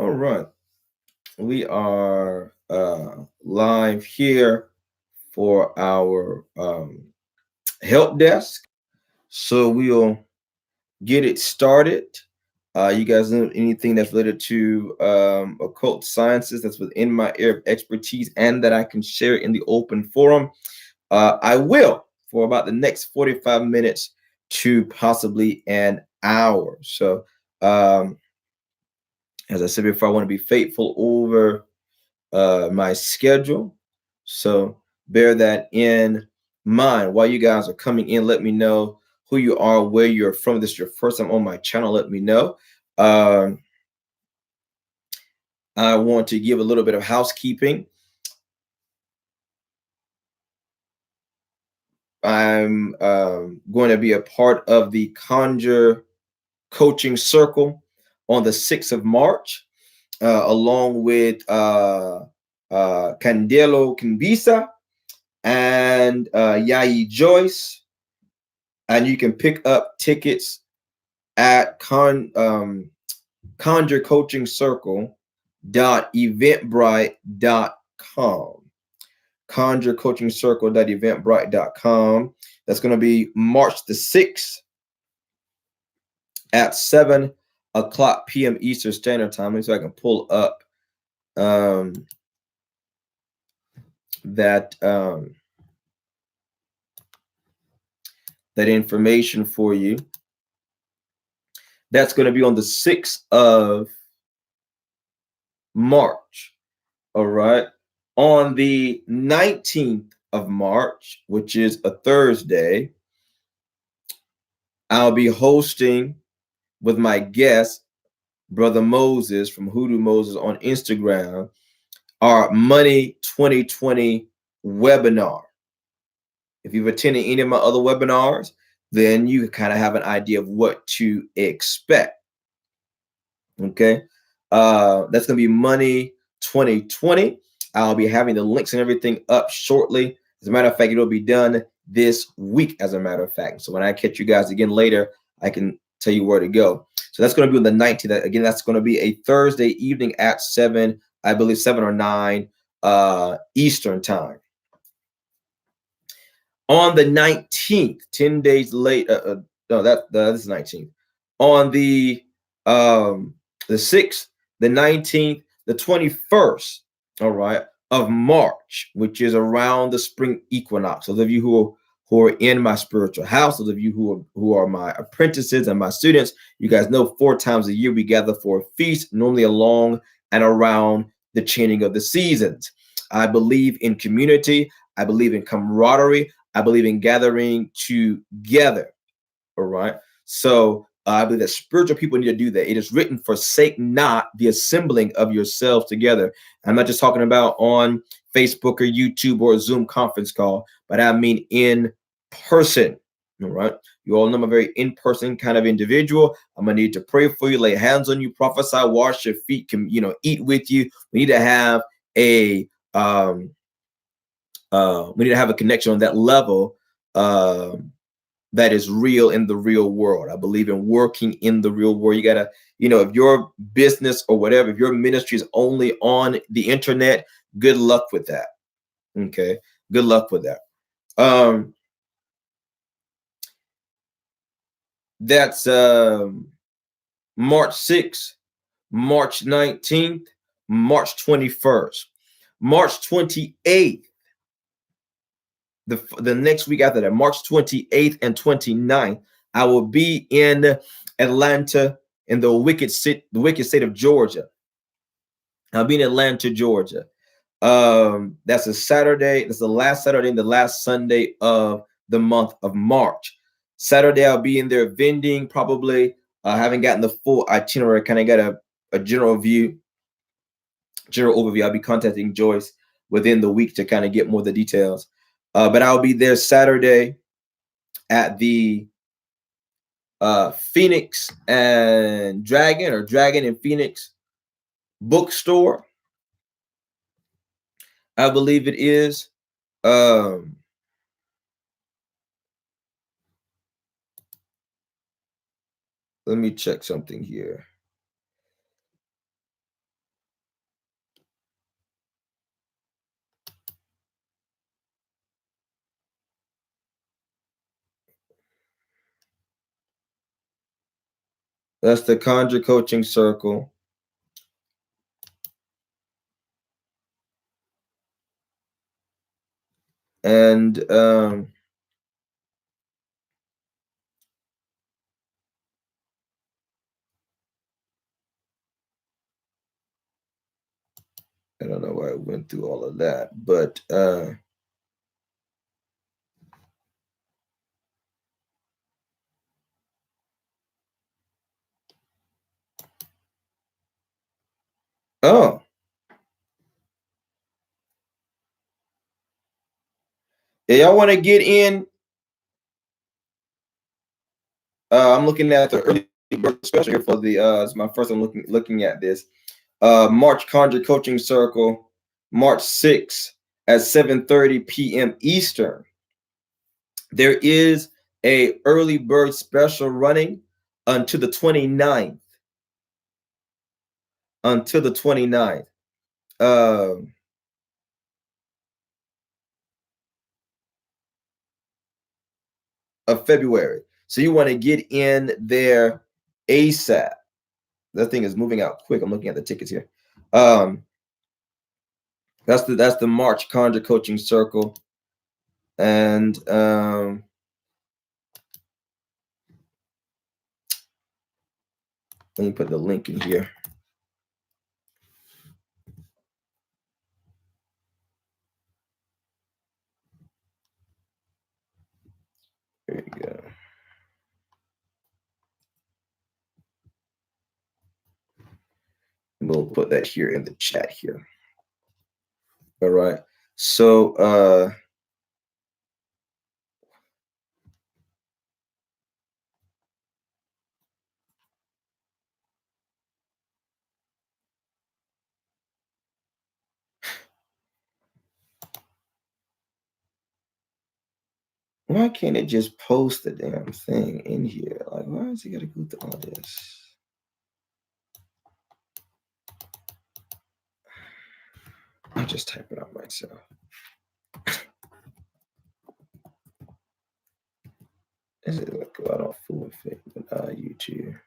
All right. We are live here for our help desk. So we'll get it started. You guys know anything that's related to occult sciences that's within my area of expertise and that I can share in the open forum, I will for about the next 45 minutes to possibly an hour. So, as I said before, I want to be faithful over my schedule. So bear that in mind. While you guys are coming in, let me know who you are, where you're from. This is your first time on my channel. Let me know. Um, I want to give a little bit of housekeeping. I'm going to be a part of the Conjure coaching circle on the 6th of March, along with Candelo Kimbisa and Yayi Joyce. And you can pick up tickets at Conjure Coaching Circle .eventbrite.com. Conjure Coaching Circle.eventbrite.com. That's going to be March the 6th at 7 o'clock p.m. Eastern Standard Time. So I can pull up that that information for you. That's going to be on the 6th of March. All right. On the 19th of March, which is a Thursday, I'll be hosting with my guest, Brother Moses from Hoodoo Moses on Instagram, our Money 2020 webinar. If you've attended any of my other webinars, then you kind of have an idea of what to expect. Okay. That's going to be Money 2020. I'll be having the links and everything up shortly. As a matter of fact, it'll be done this week, as a matter of fact. So when I catch you guys again later, I can tell you where to go. So that's going to be on the 19th. Again, that's going to be a Thursday evening at 7, I believe 7 or 9 Eastern time. On the 19th, 10 days late, no, that is 19th. On the 6th, the 19th, the 21st, all right, of March, which is around the spring equinox. Those of you who are in my spiritual house, those of you who are my apprentices and my students, you guys know 4 times a year we gather for a feast, normally along and around the changing of the seasons. I believe in community. I believe in camaraderie. I believe in gathering together. All right. So I believe that spiritual people need to do that. It is written, forsake not the assembling of yourselves together. I'm not just talking about on Facebook or YouTube or a Zoom conference call, but I mean in person. All right. You all know I'm a very in-person kind of individual. I'm going to need to pray for you, lay hands on you, prophesy, wash your feet, eat with you. We need to have a connection on that level that is real in the real world. I believe in working in the real world. You gotta, if your business or whatever, if your ministry is only on the internet, good luck with that. Okay, good luck with that. That's March 6th, March 19th, March 21st, March 28th. The next week after that, March 28th and 29th, I will be in Atlanta in the wicked state of Georgia. I'll be in Atlanta, Georgia. That's a Saturday. That's the last Saturday and the last Sunday of the month of March. Saturday, I'll be in there vending, probably. I haven't gotten the full itinerary. Kind of got a general overview. I'll be contacting Joyce within the week to kind of get more of the details. But I'll be there Saturday at the Phoenix and Dragon and Phoenix bookstore. I believe it is. Let me check something here. That's the Conjure Coaching Circle. And I don't know why I went through all of that, but oh, yeah, y'all want to get in? I'm looking at the early bird special here for the. It's my first time looking at this. March Conjure Coaching Circle, March 6th at 7:30 p.m. Eastern. There is a early bird special running until the 29th. Until the 29th. Of February. So you want to get in there ASAP. That thing is moving out quick. I'm looking at the tickets here. That's the March Conjure Coaching Circle. And let me put the link in here. There you go. We'll put that here in the chat here. All right. So why can't it just post the damn thing in here? Like, why is it gotta go through all this? I'll just type it out myself. Is it like go out on full effect with YouTube?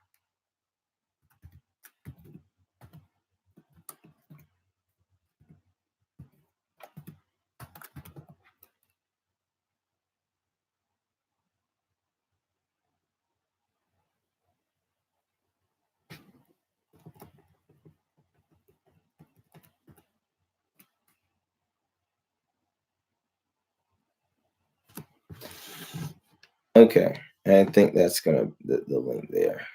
Okay, I think that's gonna the link there.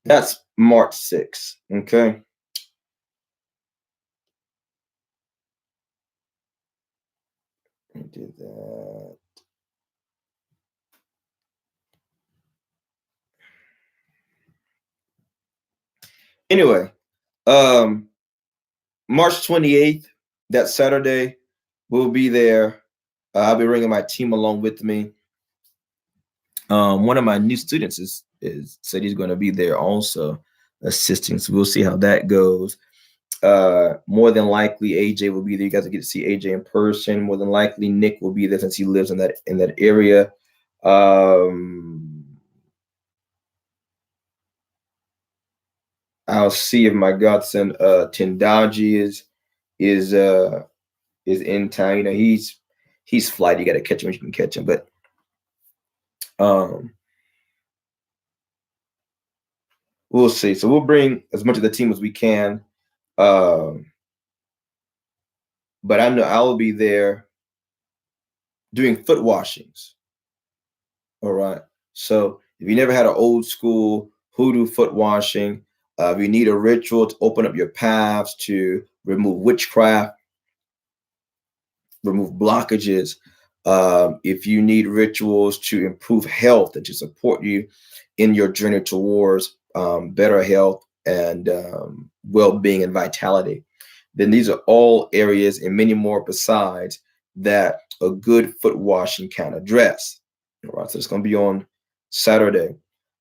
That's March 6th. Okay. I did that. Anyway, March 28th, that Saturday, we'll be there. I'll be bringing my team along with me. One of my new students is said he's going to be there also assisting. So we'll see how that goes. More than likely, AJ will be there. You guys will get to see AJ in person. More than likely, Nick will be there since he lives in that area. I'll see if my godson Tendaji is in town. You know, he's flight. You got to catch him when you can catch him. But we'll see. So we'll bring as much of the team as we can. But I know I will be there doing foot washings. All right. So if you never had an old school hoodoo foot washing, if you need a ritual to open up your paths, to remove witchcraft, remove blockages, if you need rituals to improve health and to support you in your journey towards better health and well-being and vitality, then these are all areas and many more besides that a good foot washing can address. All right, so it's going to be on Saturday.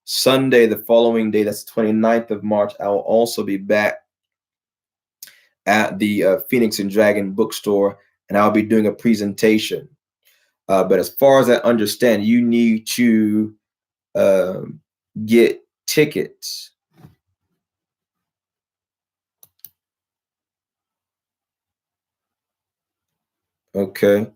Sunday, the following day, that's the 29th of March, I will also be back at the Phoenix and Dragon bookstore, and I'll be doing a presentation. But as far as I understand, you need to get tickets. Okay.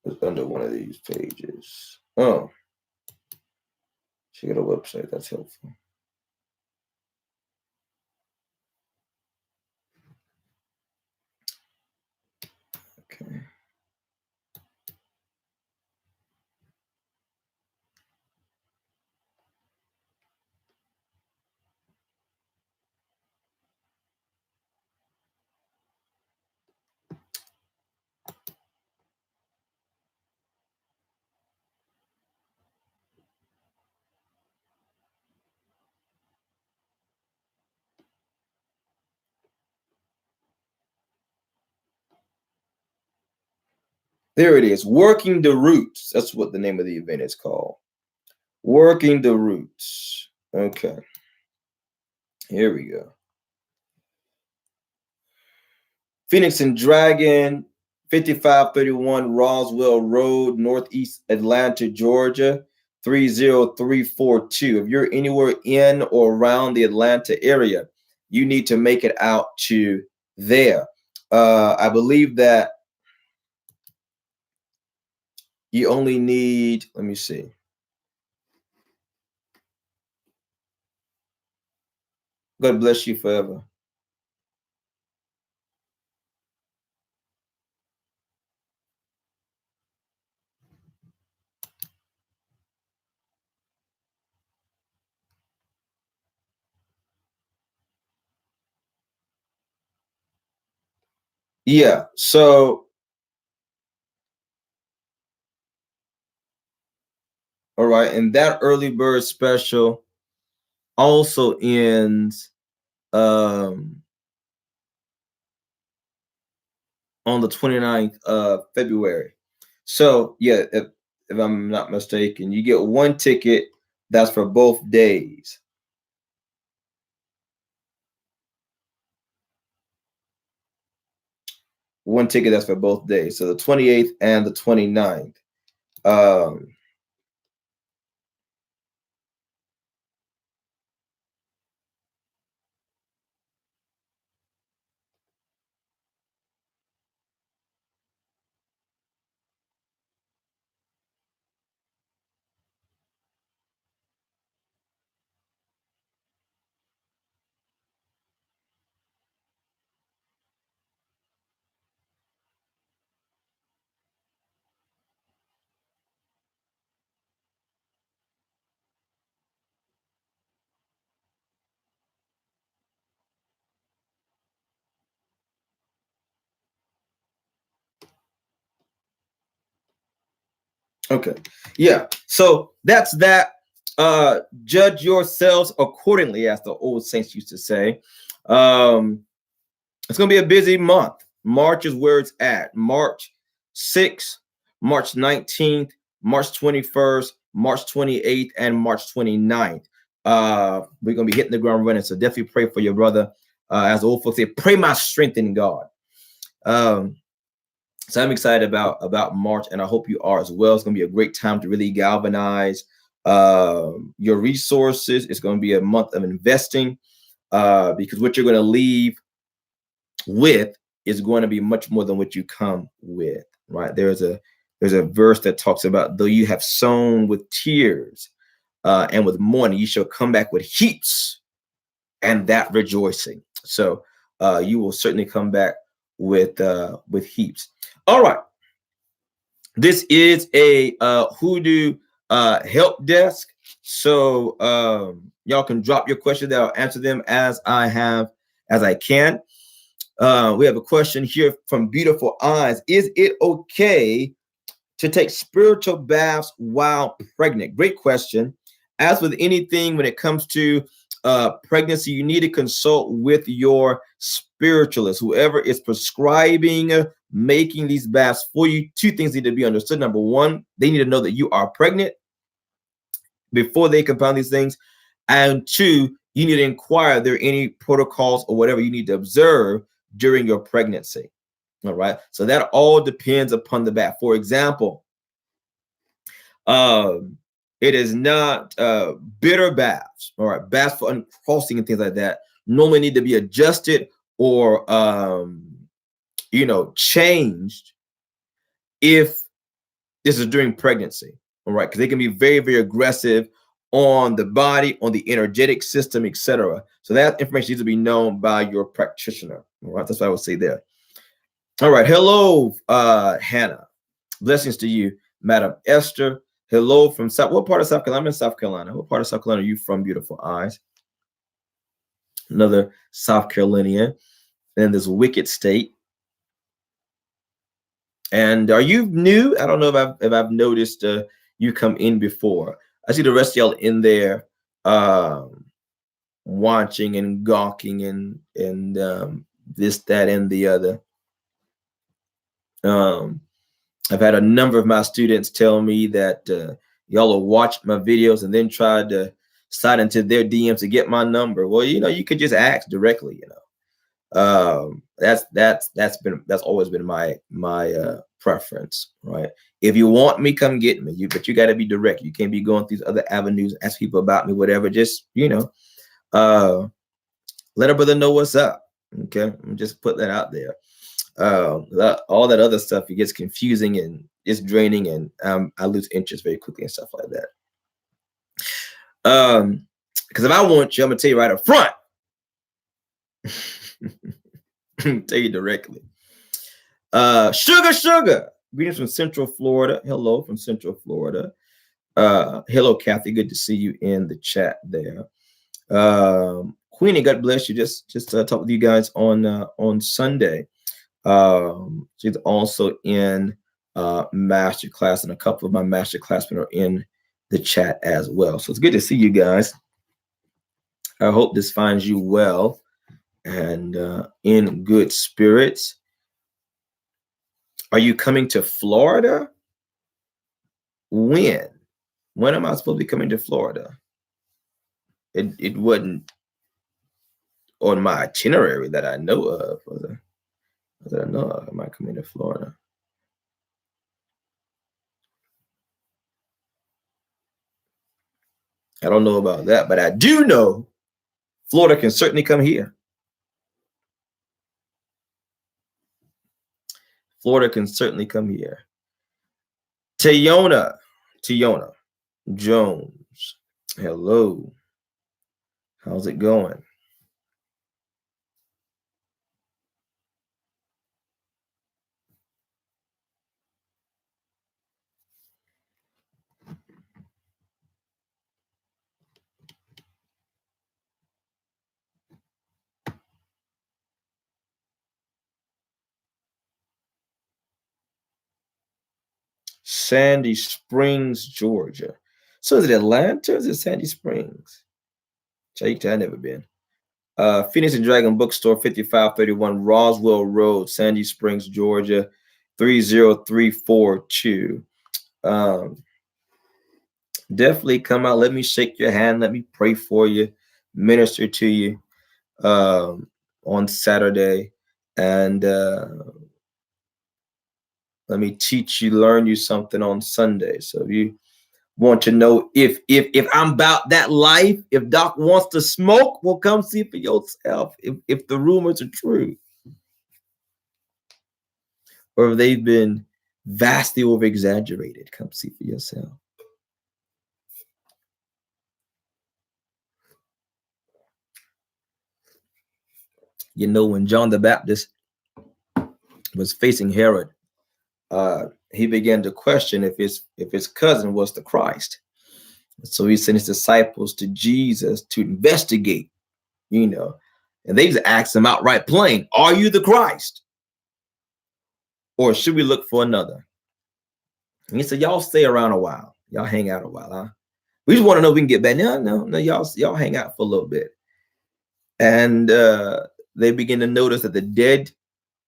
It's under one of these pages. Oh, check out a website. That's helpful. Okay. There it is. Working the Roots. That's what the name of the event is called. Working the Roots. Okay. Here we go. Phoenix and Dragon, 5531 Roswell Road, Northeast Atlanta, Georgia, 30342. If you're anywhere in or around the Atlanta area, you need to make it out to there. I believe that you only need, let me see. God bless you forever. Yeah, so all right, and that early bird special also ends on the 29th of February. So yeah, if I'm not mistaken, you get one ticket that's for both days. One ticket that's for both days. So the 28th and the 29th. Okay. Yeah. So that's that. Judge yourselves accordingly, as the old saints used to say. It's going to be a busy month. March is where it's at. March 6th, March 19th, March 21st, March 28th, and March 29th. We're going to be hitting the ground running. So definitely pray for your brother. As the old folks say, pray my strength in God. So I'm excited about March, and I hope you are as well. It's going to be a great time to really galvanize your resources. It's going to be a month of investing because what you're going to leave with is going to be much more than what you come with, right? There's a verse that talks about, though you have sown with tears and with mourning, you shall come back with heaps and that rejoicing. So you will certainly come back with heaps. All right. This is a Hoodoo help desk. So y'all can drop your questions. I'll answer them as I can. We have a question here from Beautiful Eyes. Is it okay to take spiritual baths while pregnant? Great question. As with anything, when it comes to pregnancy, you need to consult with your spiritualist, whoever is prescribing, making these baths for you. Two things need to be understood. Number one, they need to know that you are pregnant before they compound these things. And two, you need to inquire if there are any protocols or whatever you need to observe during your pregnancy. All right. So that all depends upon the bath. For example, it is not bitter baths, all right, baths for uncrossing and things like that normally need to be adjusted or changed if this is during pregnancy, all right, because they can be very, very aggressive on the body, on the energetic system, etc. So that information needs to be known by your practitioner. All right, that's what I would say there. All right, hello, Hannah. Blessings to you, Madam Esther. Hello from South. What part of South Carolina? I'm in South Carolina. What part of South Carolina are you from, Beautiful Eyes? Another South Carolinian in this wicked state. And are you new? I don't know if I've noticed you come in before. I see the rest of y'all in there watching and gawking and this, that, and the other. I've had a number of my students tell me that y'all will watch my videos and then try to slide into their DMs to get my number. Well, you could just ask directly. That's always been my preference, right? If you want me, come get me. But you got to be direct. You can't be going through these other avenues, ask people about me, whatever. Just let a brother know what's up. Okay, just put that out there. All that other stuff, it gets confusing and it's draining, and I lose interest very quickly and stuff like that. Because if I want you, I'm gonna tell you right up front. Tell you directly. Sugar. Greetings from Central Florida. Hello from Central Florida. Hello, Kathy. Good to see you in the chat there. Queenie, God bless you. Just talk with you guys on Sunday. She's also in master class, and a couple of my master classmen are in the chat as well. So it's good to see you guys. I hope this finds you well and in good spirits. Are you coming to Florida? When am I supposed to be coming to Florida? It wasn't on my itinerary that I know of. I don't know. Am I coming to Florida? I don't know about that, but I do know Florida can certainly come here. Florida can certainly come here. Tayona Jones. Hello. How's it going? Sandy Springs, Georgia. So is it Atlanta or is it Sandy Springs? I've never been. Phoenix and Dragon Bookstore, 5531 Roswell Road, Sandy Springs, Georgia, 30342. Definitely come out. Let me shake your hand. Let me pray for you, minister to you on Saturday. And let me teach you, learn you something on Sunday. So if you want to know if I'm about that life, if Doc wants to smoke, well, come see for yourself. If the rumors are true, or if they've been vastly over exaggerated, come see for yourself. When John the Baptist was facing Herod, he began to question if his cousin was the Christ. So he sent his disciples to Jesus to investigate, And they just asked him outright plain, are you the Christ? Or should we look for another? And he said, y'all stay around a while. Y'all hang out a while, huh? We just want to know if we can get back. No, y'all hang out for a little bit. And they begin to notice that the dead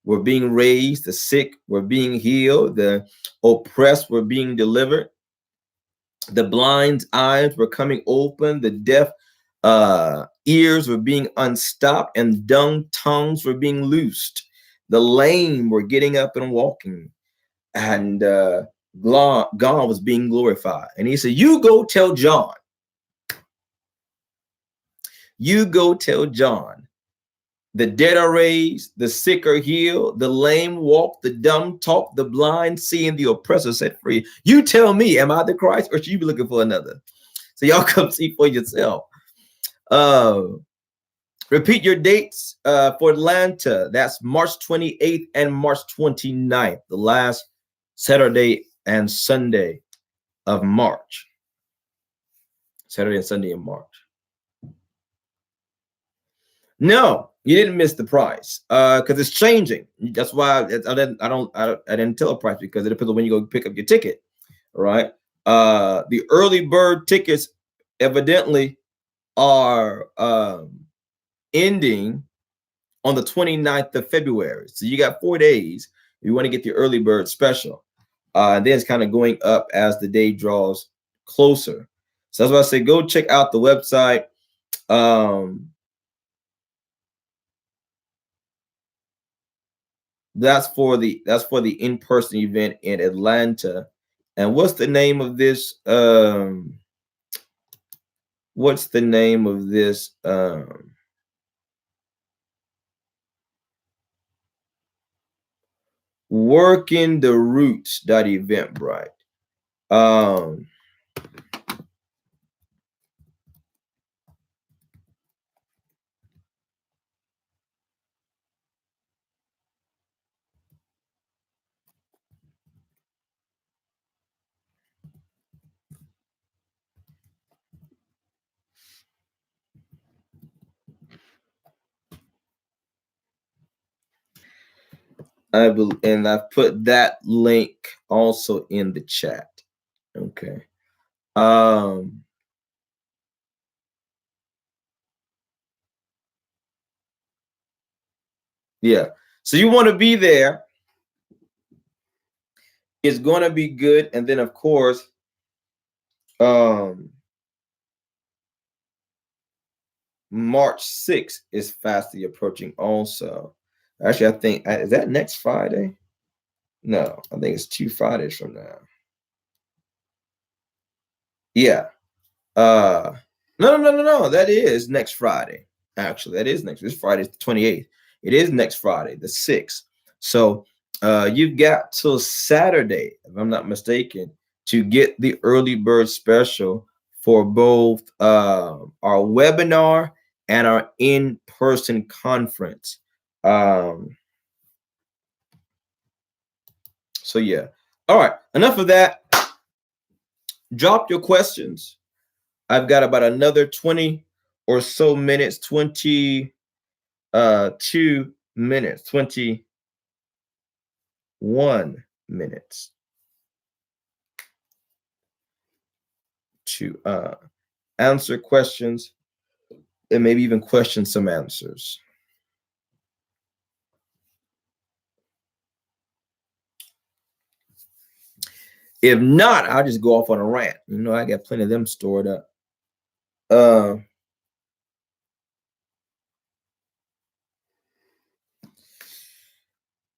were being raised, the sick were being healed, the oppressed were being delivered, the blind's eyes were coming open, the deaf ears were being unstopped, and dumb tongues were being loosed. The lame were getting up and walking, and God was being glorified. And he said, you go tell John. You go tell John. The dead are raised, the sick are healed, the lame walk, the dumb talk, the blind see, and the oppressor set free. You tell me, am I the Christ, or should you be looking for another? So y'all come see for yourself. Repeat your dates for Atlanta. That's March 28th and March 29th, the last Saturday and Sunday of March. Saturday and Sunday in March. No, you didn't miss the price because it's changing. That's why I didn't tell a price, because it depends on when you go pick up your ticket. All right. The early bird tickets evidently are ending on the 29th of February. So you got 4 days. You want to get the early bird special. And then it's kind of going up as the day draws closer. So that's why I say go check out the website. That's for the in-person event in Atlanta. And what's the name of this? What's the name of this? Working the Roots .Eventbrite. And I've put that link also in the chat. Okay. Yeah. So you want to be there. It's going to be good. And then of course, March 6th is fastly approaching also. Actually, I think, is that next Friday? No, I think it's 2 Fridays from now. Yeah. No. That is next Friday. Actually, that is next. This Friday is the 28th. It is next Friday, the 6th. So you've got till Saturday, if I'm not mistaken, to get the early bird special for both our webinar and our in-person conference. So yeah. All right. Enough of that. Drop your questions. I've got about another 20 or so minutes, 22 minutes, 21 minutes to answer questions and maybe even question some answers. If not, I'll just go off on a rant. You know, I got plenty of them stored up.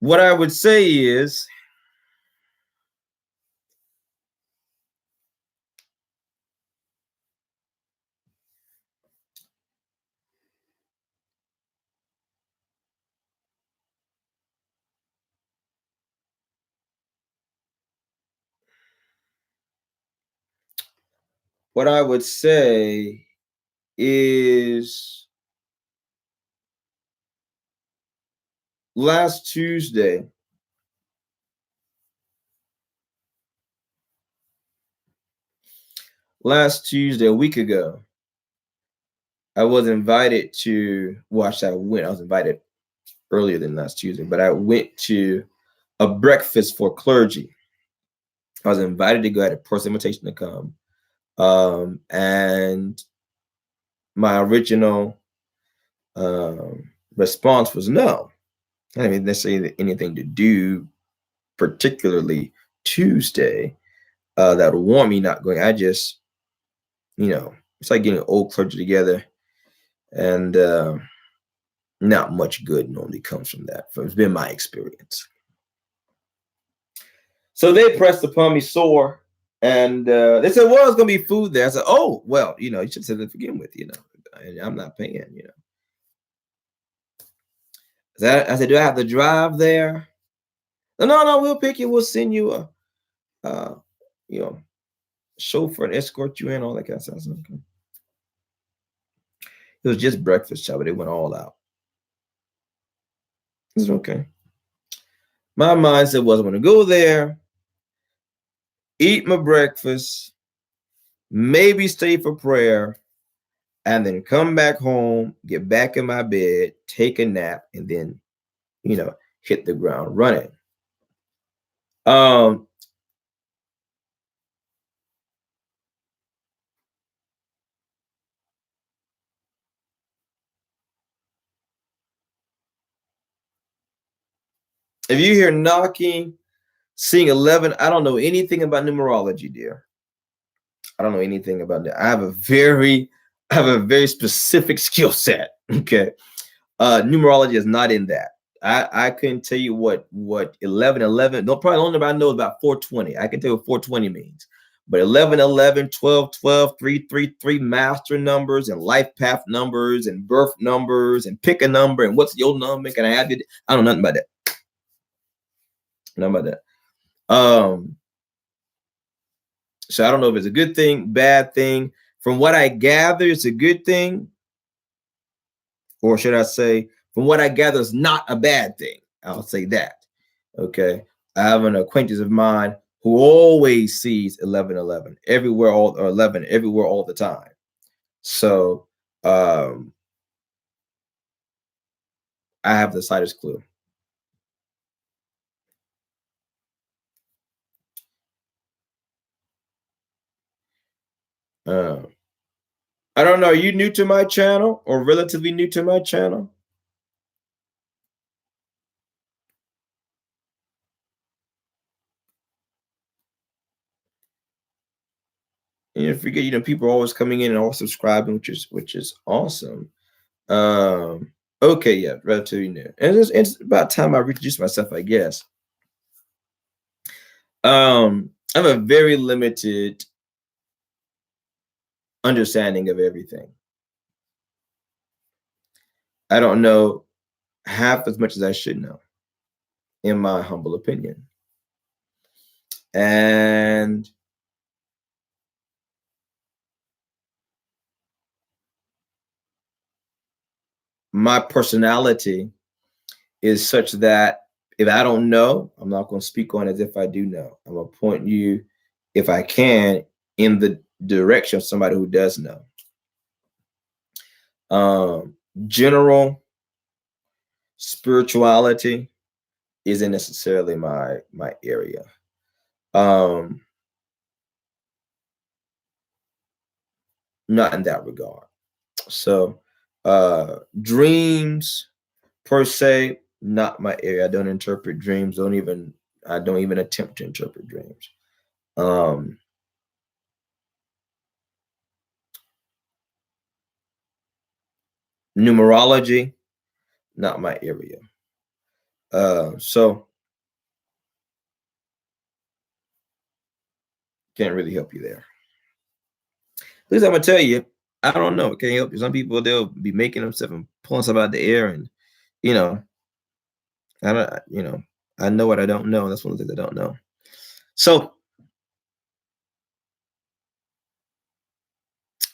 What I would say is, last Tuesday, a week ago, I was invited to watch. I went. I was invited earlier than last Tuesday, but I went to a breakfast for clergy. I was invited to go. I had a personal invitation to come, and my original response was no. I didn't necessarily anything to do, particularly Tuesday, that would warrant me not going. I just, it's like getting old clergy together, and not much good normally comes from that. It's been my experience. So they pressed upon me sore, and they said, "Well, it's gonna be food there." I said, "Oh, well, you should have said that to begin with. I'm not paying. I said, "Do I have to drive there?" No, we'll pick you. We'll send you a, you know, chauffeur and escort you in, all that kind of stuff. Okay. It was just breakfast, child, but they went all out. It's okay. My mindset was, I'm going to go there, eat my breakfast, maybe stay for prayer, and then come back home, get back in my bed, take a nap, and then, hit the ground running. Um, if you hear knocking, seeing 11, I don't know anything about numerology, dear. I don't know anything about that. I have a very specific skill set. Okay. Numerology is not in that. I couldn't tell you what 1111. No, probably only I know about 420. I can tell you what 420 means. But 1111, 1212, 333 master numbers and life path numbers and birth numbers and pick a number and what's your number? Can I add it? I don't know nothing about that. Nothing about that. So I don't know if it's a good thing, bad thing. From what I gather, it's a good thing. Or should I say, from what I gather, it's not a bad thing. I'll say that. Okay. I have an acquaintance of mine who always sees 1111 everywhere, or 11 everywhere all the time. So I have the slightest clue. I don't know. Are you new to my channel or relatively new to my channel? And forget, people are always coming in and all subscribing, which is awesome. Okay, yeah, relatively new. And it's about time I reintroduce myself, I guess. I have a very limited understanding of everything. I don't know half as much as I should know, in my humble opinion. And my personality is such that if I don't know, I'm not going to speak on it as if I do know. I'm going to point you, if I can, in the direction of somebody who does know. General spirituality isn't necessarily my area. Not in that regard. So dreams per se, not my area. I don't interpret dreams. I don't even attempt to interpret dreams. Numerology, not my area. So can't really help you there. At least I'm gonna tell you, I don't know. Can't help you. Some people, they'll be making themselves and pulling stuff out of the air, and you know, I don't, I know what I don't know. That's one of the things I don't know. So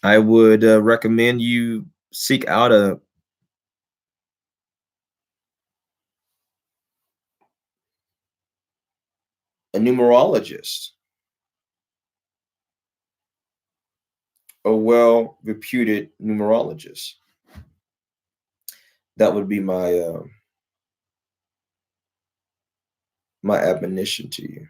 I would recommend you seek out a numerologist a well-reputed numerologist. That would be my admonition to you.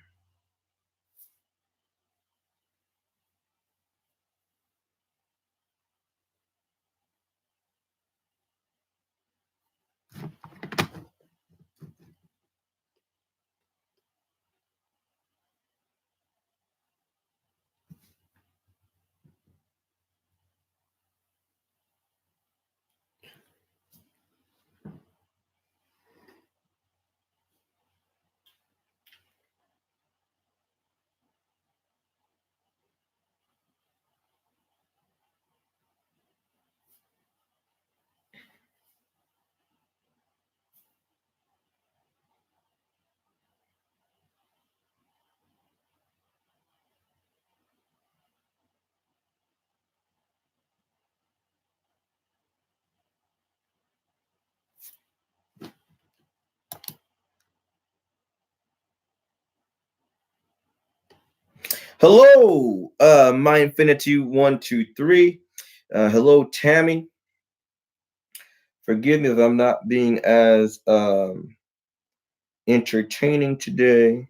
Hello, my infinity 123. Hello, Tammy. Forgive me if I'm not being as entertaining today.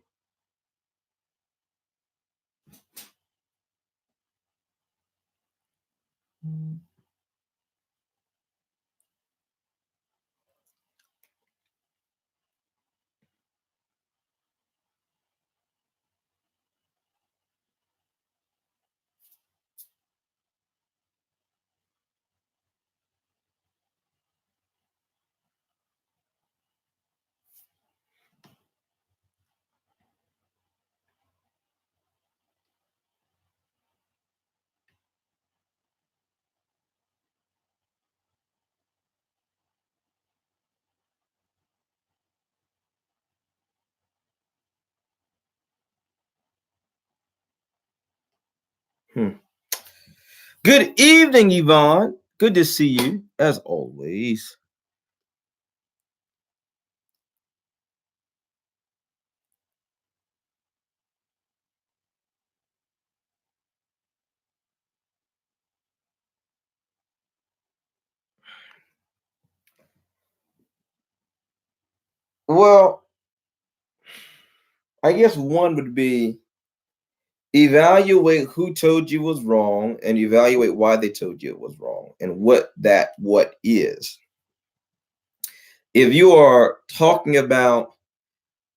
Good evening, Yvonne. Good to see you, as always. Well, I guess one would be evaluate who told you was wrong and evaluate why they told you it was wrong and what is. If you are talking about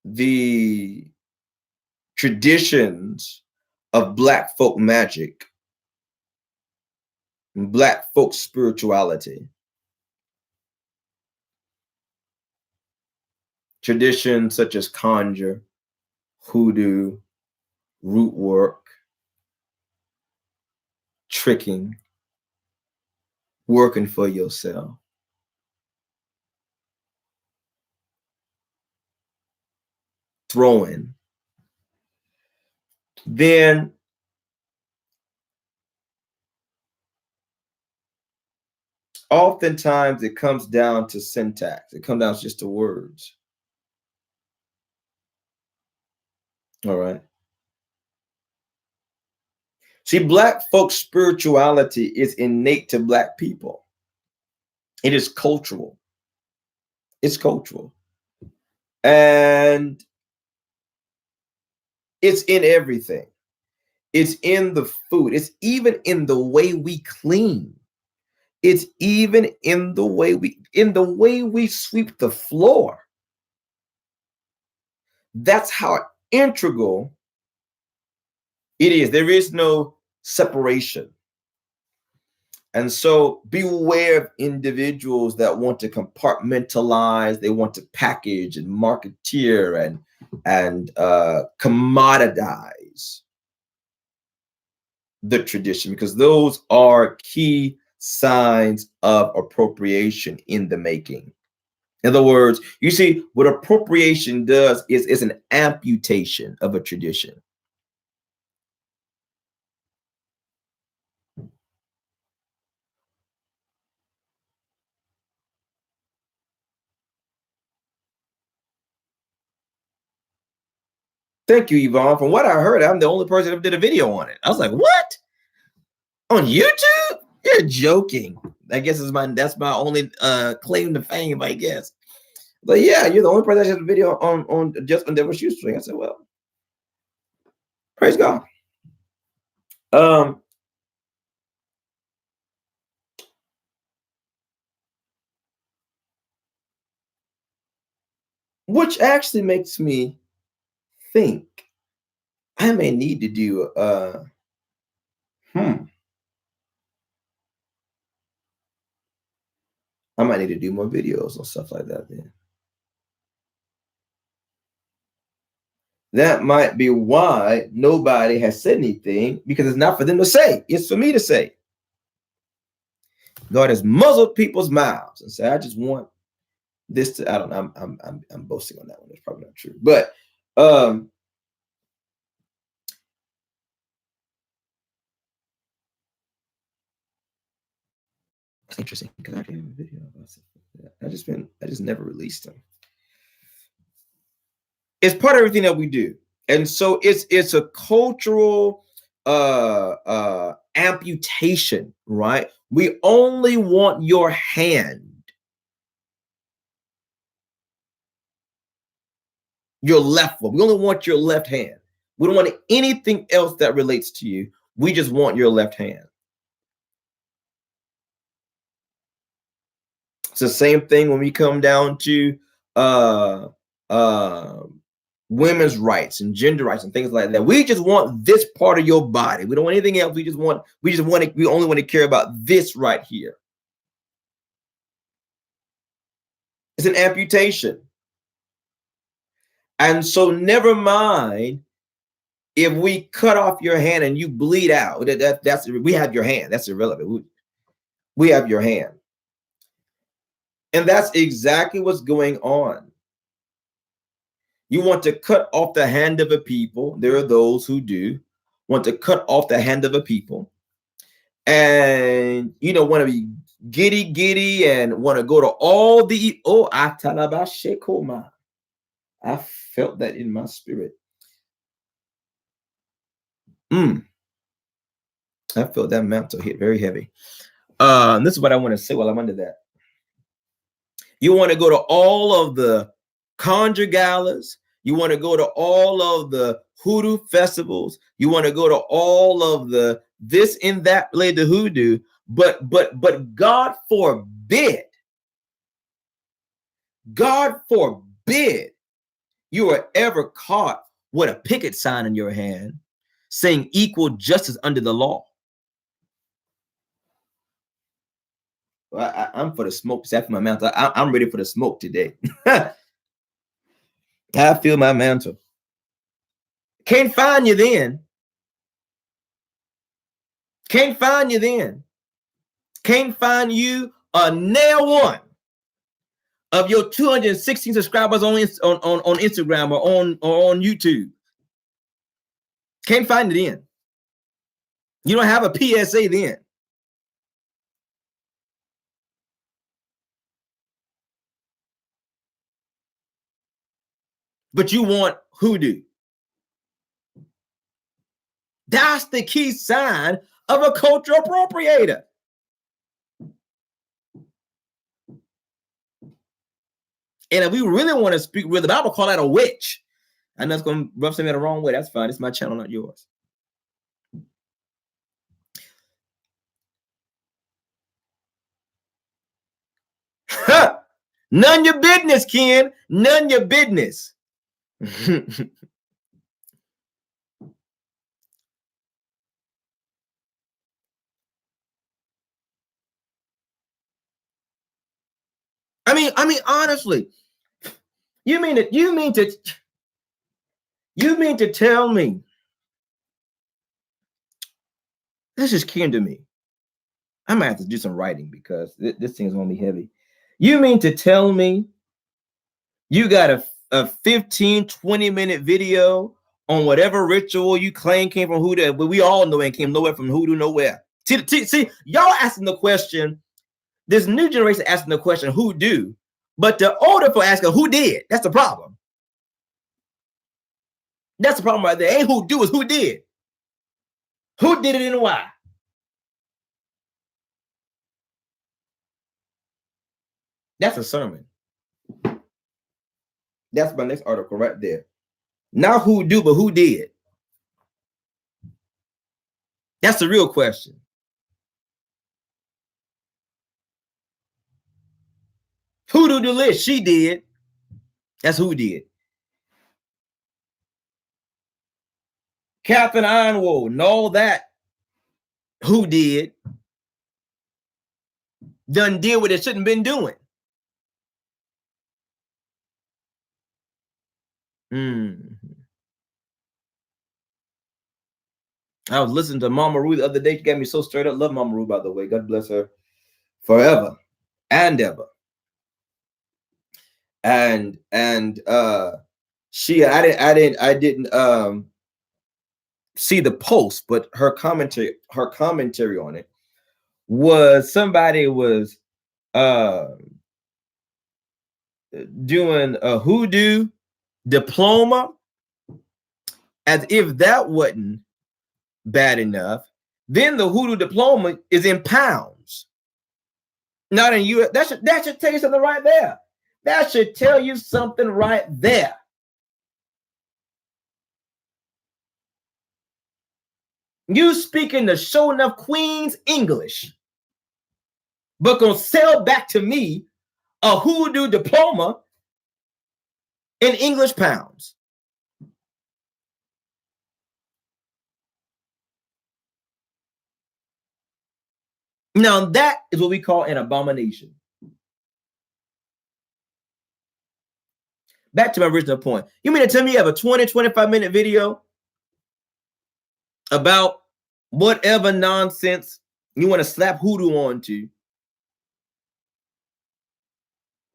the traditions of Black folk magic, Black folk spirituality, traditions such as Conjure, Hoodoo, root work, tricking, working for yourself, throwing, then oftentimes it comes down to syntax. It comes down to just the words. All right. See, Black folk spirituality is innate to Black people. It is cultural. It's cultural. And it's in everything. It's in the food. It's even in the way we clean. It's even in the way we sweep the floor. That's how integral it is. There is no separation. And so beware of individuals that want to compartmentalize, they want to package and marketeer and commoditize the tradition, because those are key signs of appropriation in the making. In other words, you see, what appropriation does is an amputation of a tradition. Thank you, Yvonne. From what I heard, I'm the only person that did a video on it. I was like, what? On YouTube? You're joking. I guess that's my only claim to fame, I guess. But yeah, you're the only person that has a video on just on Devil's Shoestring. I said, well, praise God. Which actually makes me think I may need to do I might need to do more videos and stuff like that then. That might be why nobody has said anything, because it's not for them to say. It's for me to say. God has muzzled people's mouths and said, I just want this to, I don't know. I'm boasting on that one. It's probably not true. But it's interesting because I didn't have a video about that. I just never released them. It's part of everything that we do. And so it's a cultural amputation, right? We only want your hand. Your left one. We only want your left hand. We don't want anything else that relates to you. We just want your left hand. It's the same thing when we come down to women's rights and gender rights and things like that. We just want this part of your body. We don't want anything else. We only want to care about this right here. It's an amputation. And so never mind if we cut off your hand and you bleed out. We have your hand. That's irrelevant. We have your hand. And that's exactly what's going on. You want to cut off the hand of a people. There are those who do want to cut off the hand of a people, and want to be giddy and want to go to all the I felt that in my spirit. I felt that mantle hit very heavy. This is what I want to say while I'm under that. You want to go to all of the Conjure galas. You want to go to all of the Hoodoo festivals. You want to go to all of the this and that related to Hoodoo. But God forbid, you are ever caught with a picket sign in your hand saying equal justice under the law. Well, I'm for the smoke. After my mantle, I'm ready for the smoke today. I feel my mantle. Can't find you then. Can't find you then. Can't find you a nail one of your 216 subscribers on Instagram or on YouTube. Can't find it then. You don't have a PSA then. But you want Hoodoo. That's the key sign of a cultural appropriator. And if we really want to speak with the Bible, call that a witch. I know it's going to rub something the wrong way. That's fine. It's my channel, not yours. None your business, Ken. None your business. I mean, honestly, you mean to tell me this is Ken to me? I might have to do some writing because this thing is going to be heavy. You mean to tell me you got a 15, 20-minute video on whatever ritual you claim came from Hoodoo, but we all know it came nowhere from Hoodoo, nowhere. See, y'all asking the question, this new generation asking the question, who do? But the older for asking, who did? That's the problem. That's the problem right there. Ain't who do, is who did. Who did it and why? That's a sermon. That's my next article right there. Not who do, but who did. That's the real question. Hoodoo Delish, she did. That's who did. Captain Ironwood and all that. Who did? Done did what it shouldn't been doing. I was listening to Mama Ru the other day. She got me so straight up. Love Mama Ru, by the way. God bless her forever and ever. And she, I didn't see the post, but her commentary on it was somebody was doing a hoodoo diploma, as if that wasn't bad enough. Then the hoodoo diploma is in pounds, not in US. That should tell you something right there. That should tell you something right there. You speaking the show enough Queen's English, but gonna sell back to me a hoodoo diploma in English pounds. Now that is what we call an abomination. Back to my original point. You mean to tell me you have a 20-25-minute video about whatever nonsense you want to slap hoodoo onto?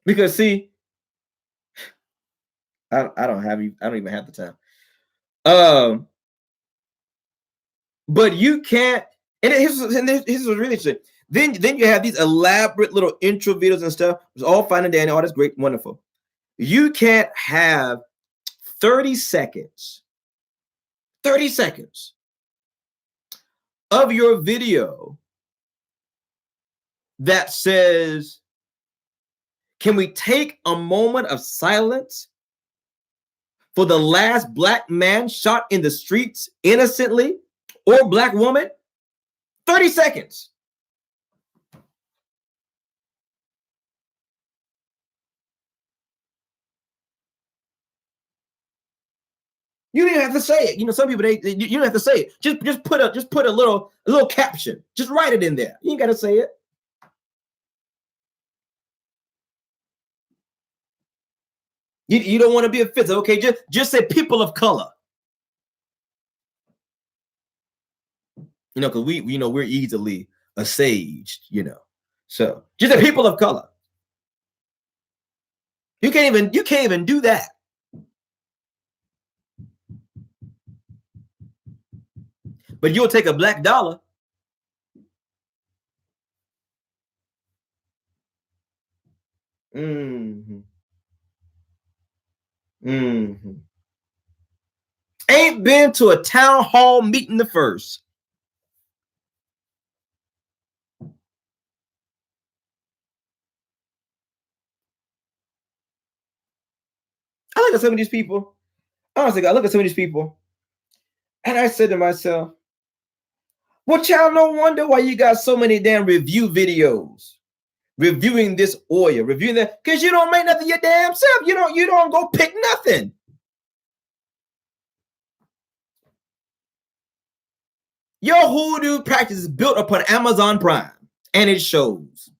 Because see, I don't even have the time. But you can't, and here's what's really interesting. Then you have these elaborate little intro videos and stuff. It's all fine and dandy, all that's great, wonderful. You can't have 30 seconds of your video that says, can we take a moment of silence for the last Black man shot in the streets innocently, or Black woman? 30 seconds. You didn't have to say it. You know, some people you don't have to say it. Just put a little caption. Just write it in there. You ain't got to say it. You don't want to be offensive, okay? Just say people of color. You know, because we're easily assuaged, you know. So just say people of color. You can't even do that. But you'll take a black dollar. Mm-hmm. Mm-hmm. Ain't been to a town hall meeting the first. I look at some of these people. Honestly, I look at some of these people, and I said to myself, well, child, no wonder why you got so many damn review videos. Reviewing this oil, reviewing that, because you don't make nothing your damn self. You don't go pick nothing. Your hoodoo practice is built upon Amazon Prime, and it shows.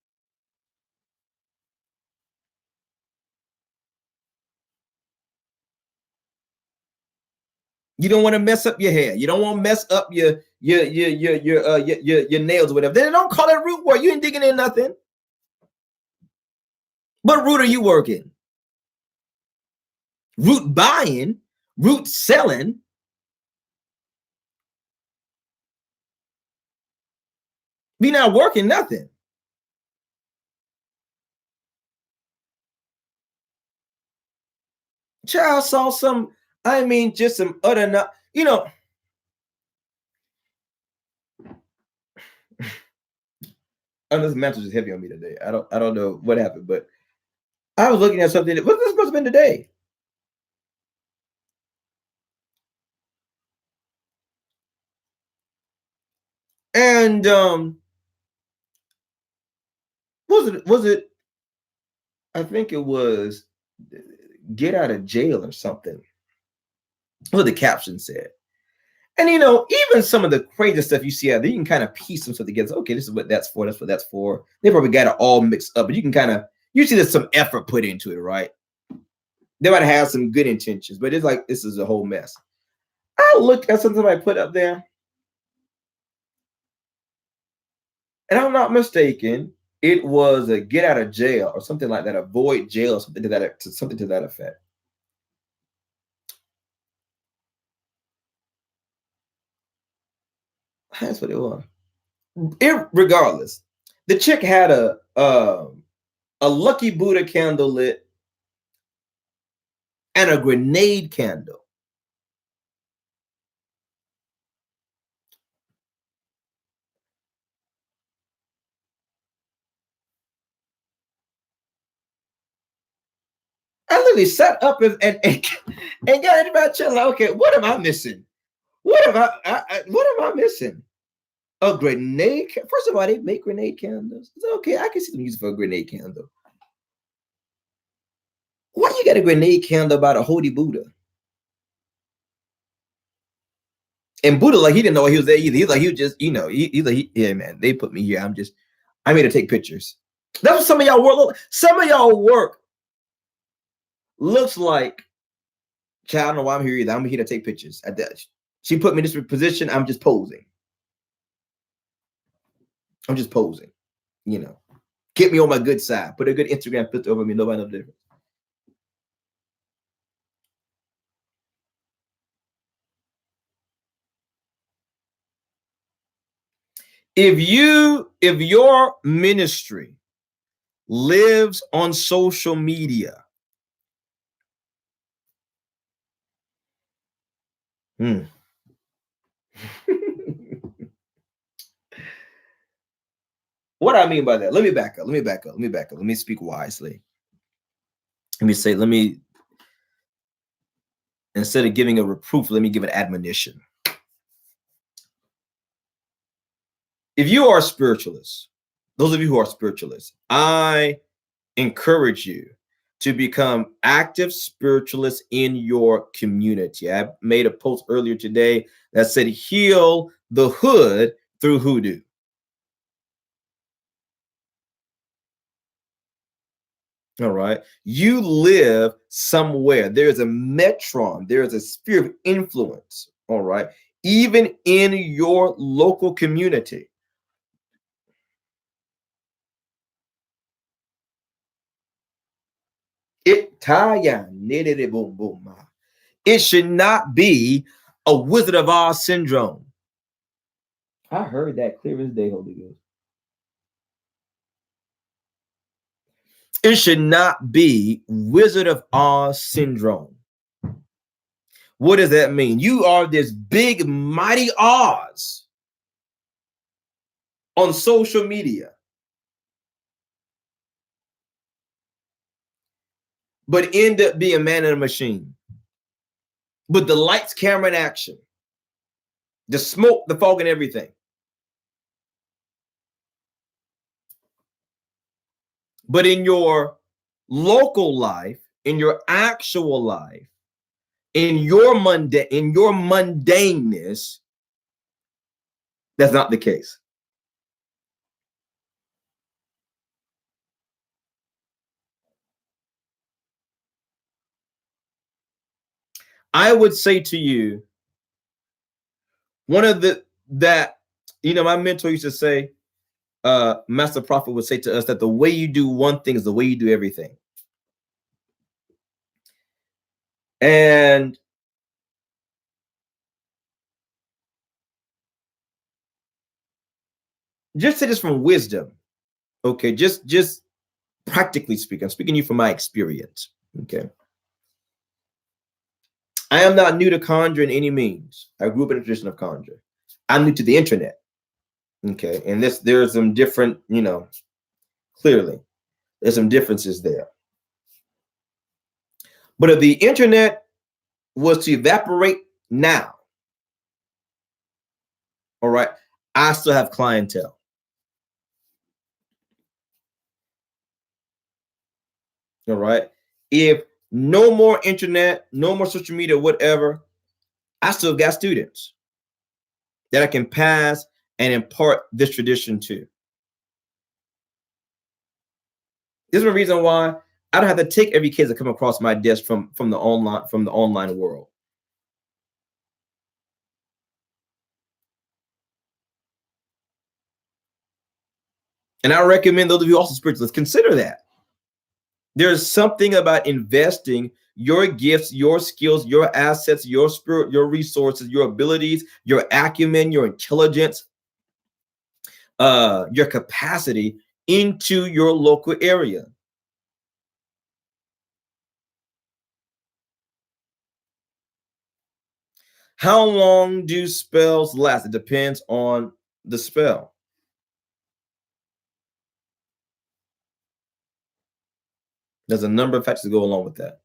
You don't want to mess up your hair. You don't want to mess up your nails or whatever. Then don't call it root work. You ain't digging in nothing. What root are you working? Root buying, root selling. Be not working nothing. Child saw some, just some utter, this mantle is heavy on me today. I don't know what happened, but I was looking at something. What this must have been today. And was it I think it was get out of jail or something. What the caption said. And even some of the crazy stuff you see out there, you can kind of piece some stuff together. Okay, this is what that's for. That's what that's for. They probably got it all mixed up, but you can kind of see there's some effort put into it, right? They might have some good intentions, but it's like this is a whole mess. I looked at something I put up there, and I'm not mistaken. It was a get out of jail or something like that, avoid jail, or something to that effect. That's what it was. Regardless, the chick had a lucky Buddha candle lit and a grenade candle. I literally sat up and got about chilling. Like, okay, what am I missing? What am what am I missing? A grenade? First of all, they make grenade candles. It's okay, I can see them using for a grenade candle. Why you got a grenade candle about a holy Buddha? And Buddha, like he didn't know why he was there either. He's like he was just, yeah, man, they put me here. I'm here to take pictures. That's what some of y'all work. Some of y'all work looks like, child, I don't know why I'm here either. I'm here to take pictures. She put me in this position. I'm just posing. I'm just posing. Get me on my good side. Put a good Instagram filter over me. Nobody knows the difference. If your ministry lives on social media, what I mean by that, let me back up. Let me speak wisely. Instead of giving a reproof, let me give an admonition. If you are a spiritualist, those of you who are spiritualists, I encourage you to become active spiritualists in your community. I made a post earlier today that said, heal the hood through Hoodoo. All right. You live somewhere. There's a metron. There's a sphere of influence. All right. Even in your local community. It should not be a Wizard of Oz syndrome. I heard that clear as day, Holy Ghost. It should not be Wizard of Oz syndrome. What does that mean? You are this big, mighty Oz on social media, but end up being a man in a machine. With the lights, camera, and action, the smoke, the fog, and everything. But in your local life, in your actual life, in your mundaneness, that's not the case. I would say to you, my mentor used to say, Master Prophet would say to us that the way you do one thing is the way you do everything. And just say this from wisdom, okay? Just practically speaking, I'm speaking to you from my experience, okay? I am not new to Conjure in any means. I grew up in a tradition of Conjure. I'm new to the internet, okay? And there's some different, clearly, there's some differences there. But if the internet was to evaporate now, all right, I still have clientele. All right. If no more internet, no more social media, whatever, I still got students that I can pass and impart this tradition to. This is the reason why I don't have to take every case that come across my desk from the online world. And I recommend those of you also spiritualists consider that. There's something about investing your gifts, your skills, your assets, your spirit, your resources, your abilities, your acumen, your intelligence, your capacity into your local area. How long do spells last? It depends on the spell. There's a number of factors that go along with that.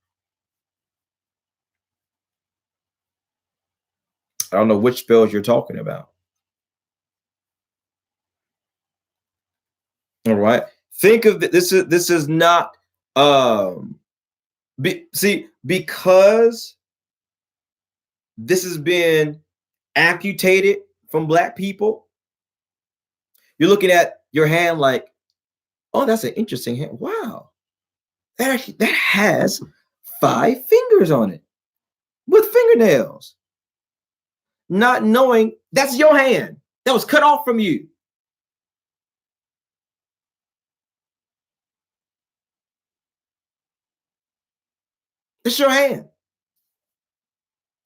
I don't know which spells you're talking about. All right. Think of this is not because this has been amputated from Black people. You're looking at your hand like, oh, that's an interesting hand. Wow. That has 5 fingers on it with fingernails. Not knowing that's your hand that was cut off from you. It's your hand.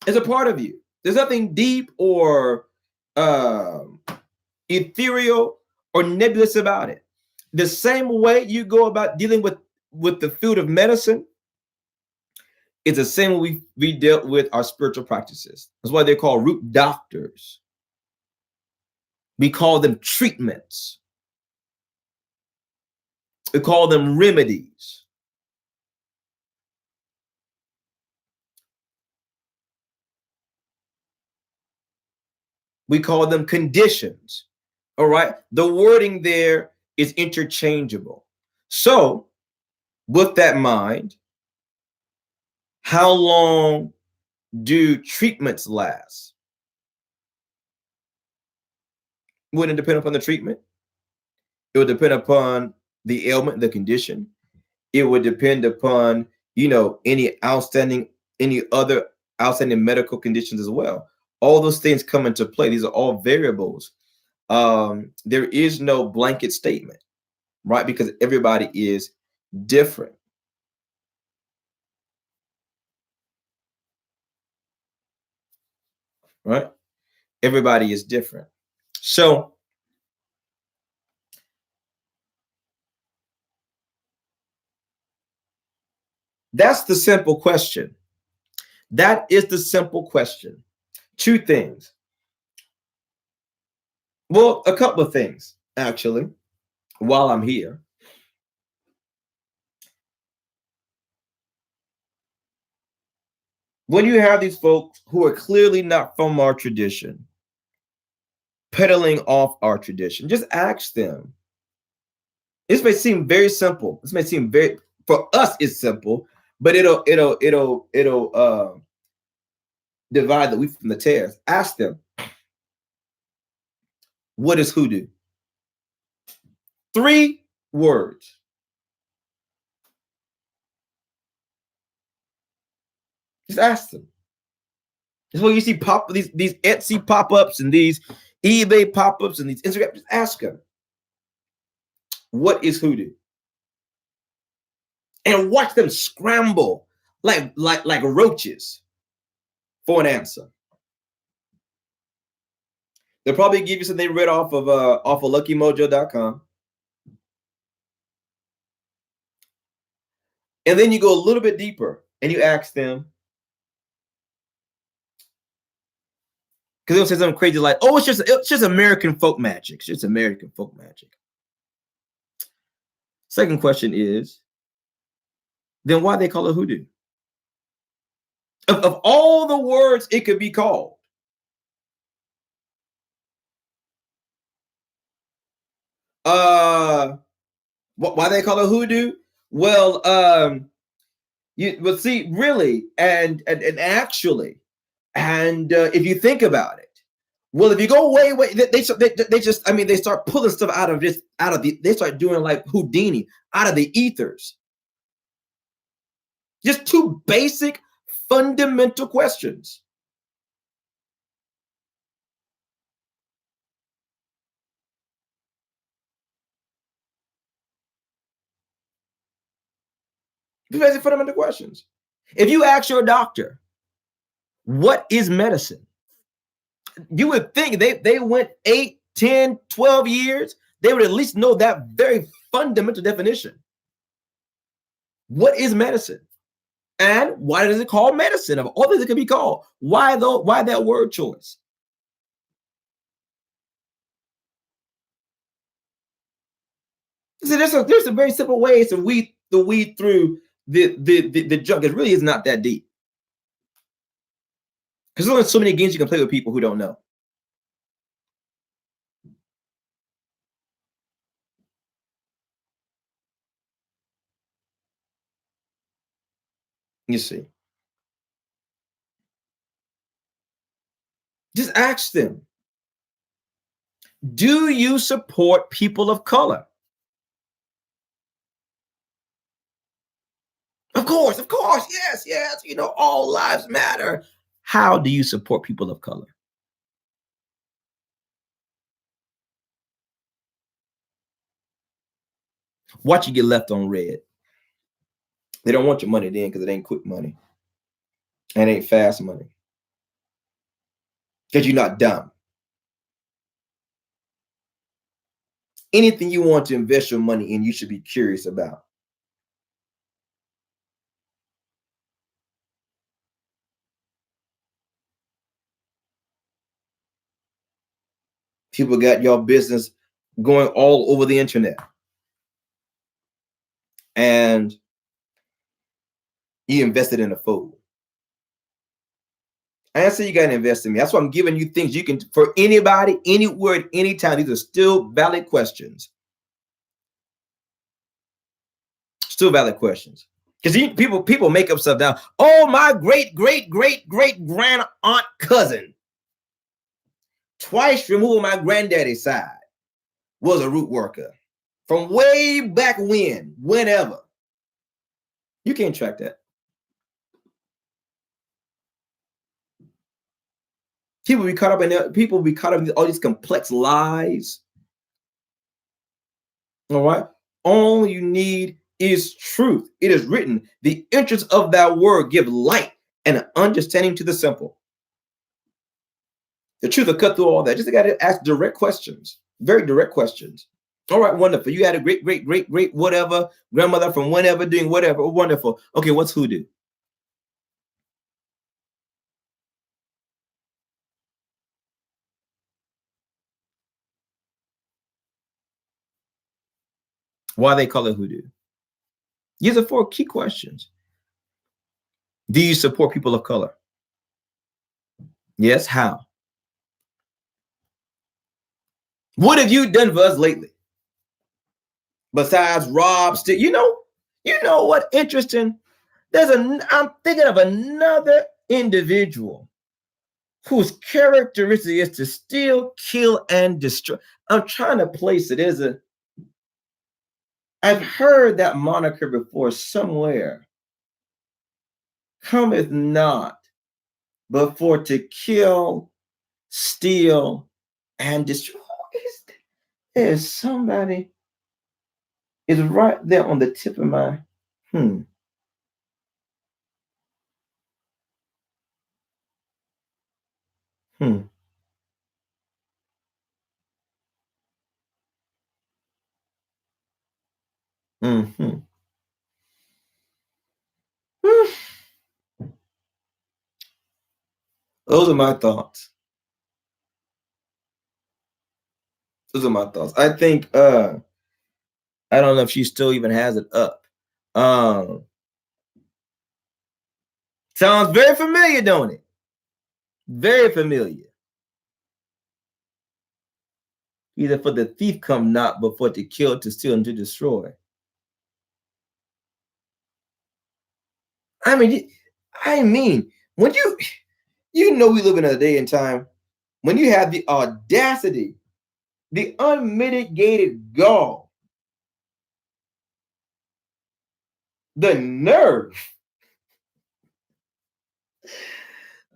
It's a part of you. There's nothing deep or ethereal or nebulous about it. The same way you go about dealing with the field of medicine, it's the same way we dealt with our spiritual practices. That's why they're called root doctors. We call them treatments. We call them remedies. We call them conditions. All right. The wording there is interchangeable. So, with that in mind, how long do treatments last? Wouldn't depend upon the treatment. It would depend upon the ailment, the condition. It would depend upon, any other outstanding medical conditions as well. All those things come into play. These are all variables. There is no blanket statement, right? Because everybody is different. Right? Everybody is different. So that's the simple question. That is the simple question. 2 things. Well, a couple of things, actually, while I'm here. When you have these folks who are clearly not from our tradition, peddling off our tradition, just ask them. This may seem very simple. This may seem for us it's simple, but it'll divide the wheat from the tares. Ask them, what is hoodoo? 3 words. Just ask them. That's why you see these Etsy pop-ups and these eBay pop-ups and these Instagram. Just ask them, what is hoodoo? And watch them scramble like roaches for an answer. They'll probably give you something read off of luckymojo.com. And then you go a little bit deeper and you ask them, because they'll say something crazy like, oh, it's just American folk magic. It's just American folk magic. Second question is, then why they call it hoodoo? Of all the words it could be called. Uh, why they call it hoodoo? Well, you well see really, and actually, and if you think about it, well, if you go way, they just, I mean, they start pulling stuff out of this, out of the, they start doing like Houdini out of the ethers. Just two basic, fundamental questions. Basic, fundamental questions. If you ask your doctor, what is medicine? You would think they went 8, 10, 12 years, they would at least know that very fundamental definition. What is medicine? And why does it call medicine? Of all things it could be called, why though? Why that word choice? See, there's a very simple ways to weed through the junk. It really is not that deep because there's only so many games you can play with people who don't know. You see, just ask them: do you support people of color? Of course, yes, yes. You know, all lives matter. How do you support people of color? Watch you get left on red. They don't want your money then because it ain't quick money and ain't fast money. Because you're not dumb. Anything you want to invest your money in, you should be curious about. People got your business going all over the internet. And you invested in a fool. I didn't say you got to invest in me. That's why I'm giving you things you can, for anybody, anywhere, at any time. These are still valid questions. Still valid questions. Because people make up stuff down. Oh, my great, great, great, great grand aunt cousin, twice removed on my granddaddy's side, was a root worker. From way back when, whenever. You can't track that. People be caught up in all these complex lies. All right. All you need is truth. It is written, the entrance of that word give light and an understanding to the simple. The truth will cut through all that. Just got to ask direct questions, very direct questions. All right, wonderful. You had a great, great, great, great, whatever grandmother from whenever doing whatever. Wonderful. Okay, what's hoodoo? Why they call it hoodoo? These are four key questions. Do you support people of color? Yes. How? What have you done for us lately? Besides rob, steal, you know what? Interesting. I'm thinking of another individual whose characteristic is to steal, kill, and destroy. I'm trying to place it. I've heard that moniker before somewhere. Cometh not but for to kill, steal, and destroy. There's somebody is right there on the tip of my hmm. Hmm. Mm-hmm. Those are my thoughts. Those are my thoughts. I think I don't know if she still even has it up. Um Sounds very familiar, don't it? Very familiar. Either for the thief come not, but for to kill, to steal, and to destroy. I mean, when you know we live in a day and time when you have the audacity, the unmitigated gall, the nerve,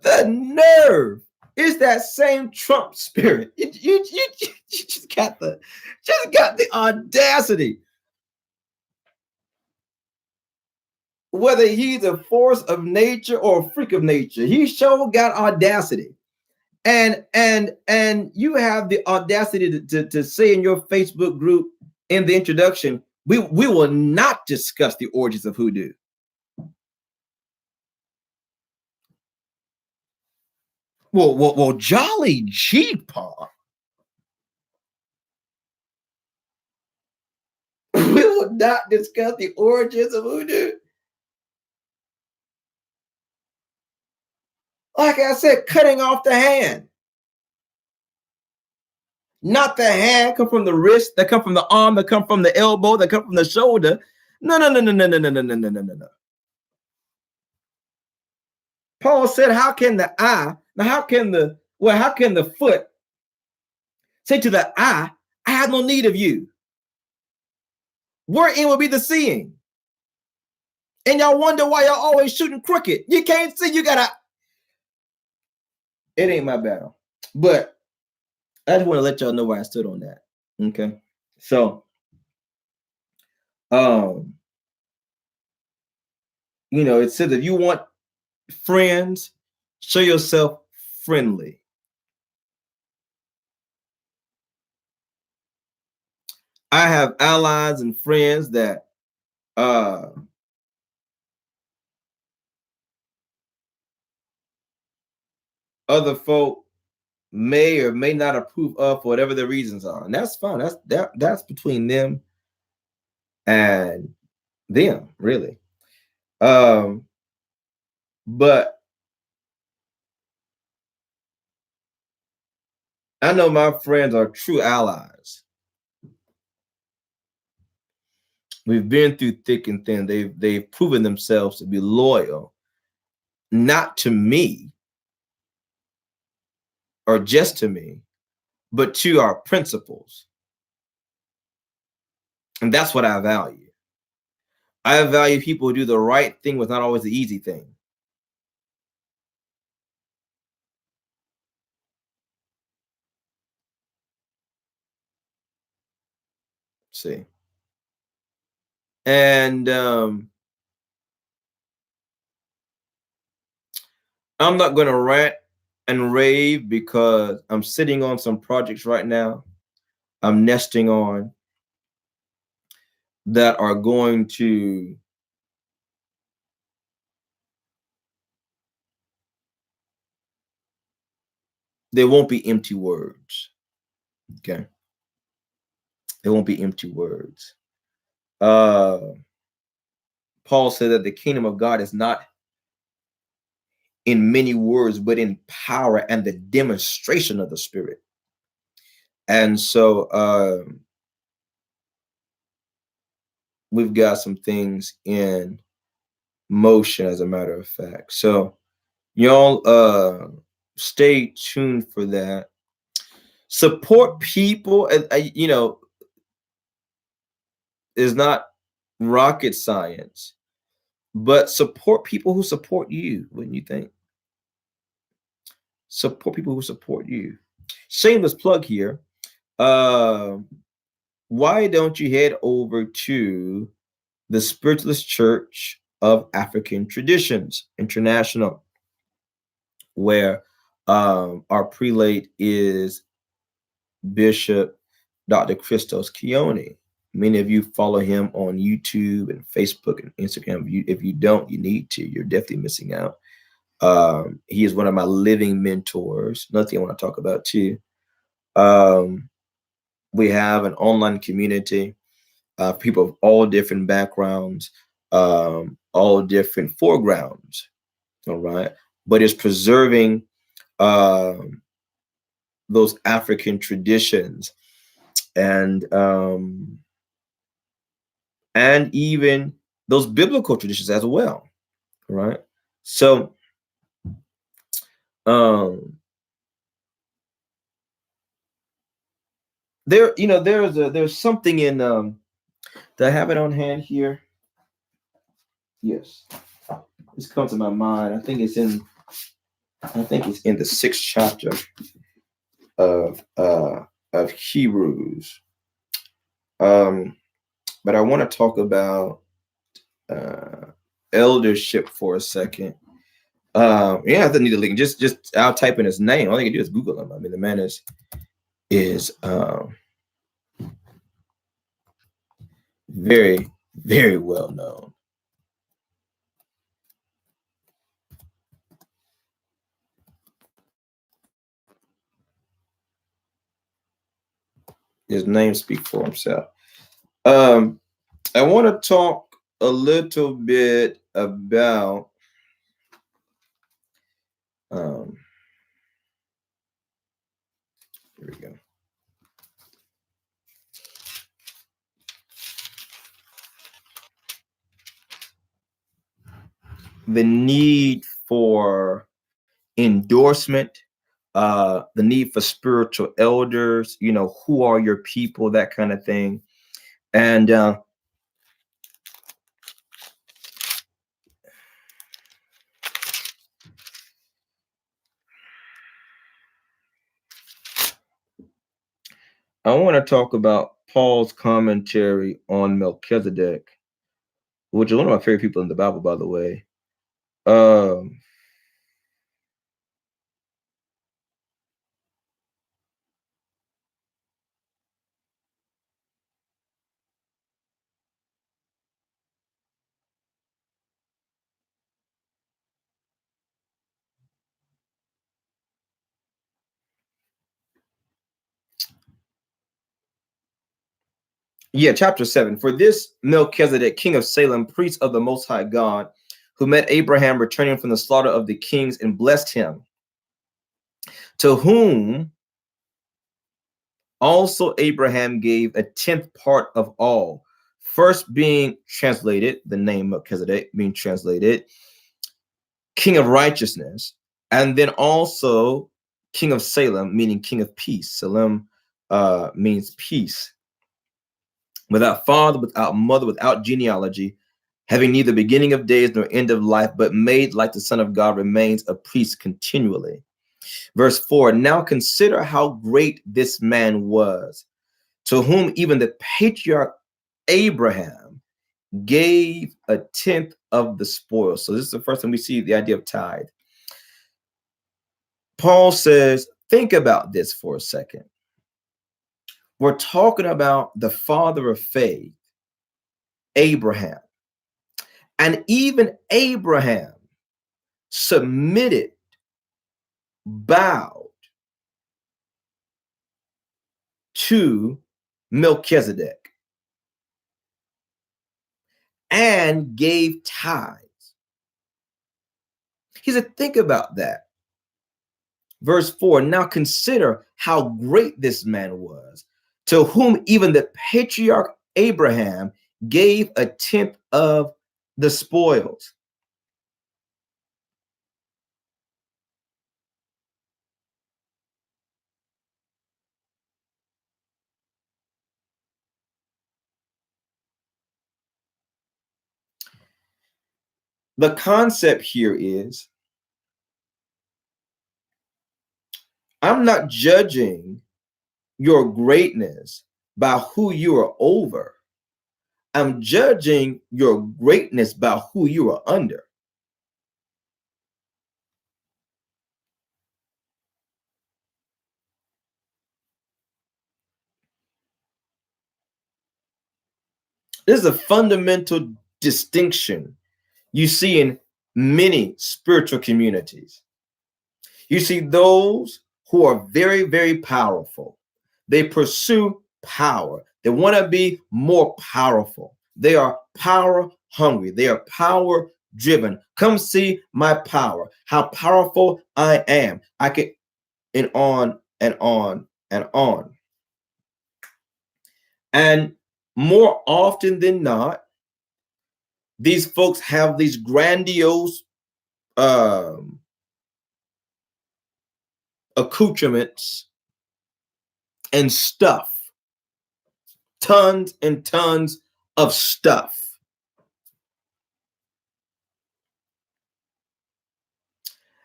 the nerve is that same Trump spirit. You just got the audacity. Whether he's a force of nature or a freak of nature, he sure got audacity. And you have the audacity to say in your Facebook group in the introduction, we will not discuss the origins of hoodoo. Well, jolly gee, Paul. We will not discuss the origins of hoodoo. Like I said, cutting off the hand. Not the hand come from the wrist, that come from the arm, that come from the elbow, that come from the shoulder. No. Paul said, how can the eye, now how can the foot say to the eye, I have no need of you? Wherein will be the seeing? And y'all wonder why y'all always shooting crooked. You can't see, you gotta. It ain't my battle. But I just want to let y'all know where I stood on that. Okay. So it says if you want friends, show yourself friendly. I have allies and friends that other folk may or may not approve of for whatever the reasons are, and that's fine. That's between them and them, really. But I know my friends are true allies. We've been through thick and thin. They've proven themselves to be loyal, not to me or just to me, but to our principles. And that's what I value. I value people who do the right thing was not always the easy thing. See. And I'm not going to rant and rave because I'm sitting on some projects right now I'm nesting on that are going to they won't be empty words. Okay. They won't be empty words. Paul said that the kingdom of God is not in many words, but in power and the demonstration of the Spirit. And so we've got some things in motion, as a matter of fact. So y'all stay tuned for that. Support people, is not rocket science, but support people who support you, wouldn't you think? Support people who support you. Shameless plug here. Why don't you head over to the Spiritualist Church of African Traditions International, where our prelate is Bishop Dr. Christos Keone. Many of you follow him on YouTube and Facebook and Instagram. If you don't, you need to. You're definitely missing out. He is one of my living mentors. Another thing I want to talk about too. We have an online community of people of all different backgrounds, all different foregrounds. all right, but it's preserving um, those African traditions and even those biblical traditions as well, right? So um, there's something in do I have it on hand here? Yes, this comes to my mind. I think it's in the 6th chapter of Hebrews. But I want to talk about uh, eldership for a second. Yeah, I need a link. Just I'll type in his name. All I can do is Google him. I mean, the man is very, very well known. His name speaks for himself. I want to talk a little bit about here we go. The need for endorsement, the need for spiritual elders, who are your people, that kind of thing. And I want to talk about Paul's commentary on Melchizedek, which is one of my favorite people in the Bible, by the way. Yeah, chapter 7. For this Melchizedek, king of Salem, priest of the Most High God, who met Abraham returning from the slaughter of the kings and blessed him, to whom also Abraham gave a 10th part of all. First being translated, the name Melchizedek being translated, king of righteousness, and then also king of Salem, meaning king of peace. Salem means peace. Without father, without mother, without genealogy, having neither beginning of days nor end of life, but made like the Son of God, remains a priest continually. Verse 4, now consider how great this man was, to whom even the patriarch Abraham gave a 10th of the spoils. So this is the first time we see the idea of tithe. Paul says, think about this for a second. We're talking about the father of faith, Abraham. And even Abraham submitted, bowed to Melchizedek and gave tithes. He said, think about that. Verse 4, now consider how great this man was, to whom even the patriarch Abraham gave a 10th of the spoils. The concept here is, I'm not judging your greatness by who you are over. I'm judging your greatness by who you are under. This is a fundamental distinction you see in many spiritual communities. You see those who are very, very powerful. They pursue power. They want to be more powerful. They are power hungry. They are power driven. Come see my power, how powerful I am. I can, and on and on and on. And more often than not, these folks have these grandiose accoutrements and stuff, tons and tons of stuff.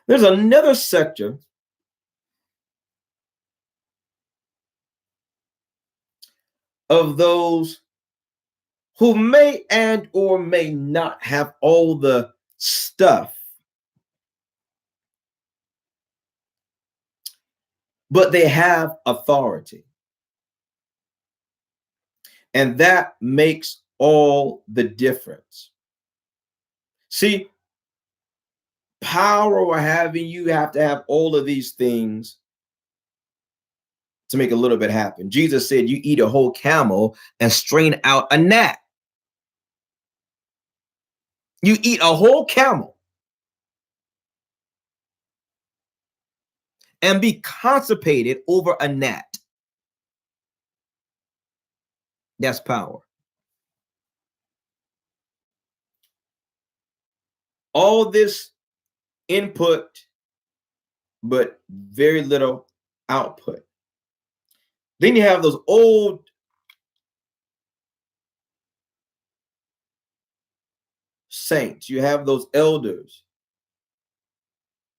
There's another sector of those who may and or may not have all the stuff, but they have authority. And that makes all the difference. See, power or having, you have to have all of these things to make a little bit happen. Jesus said, you eat a whole camel and strain out a gnat. You eat a whole camel and be constipated over a gnat. That's power. All this input, but very little output. Then you have those old saints. You have those elders,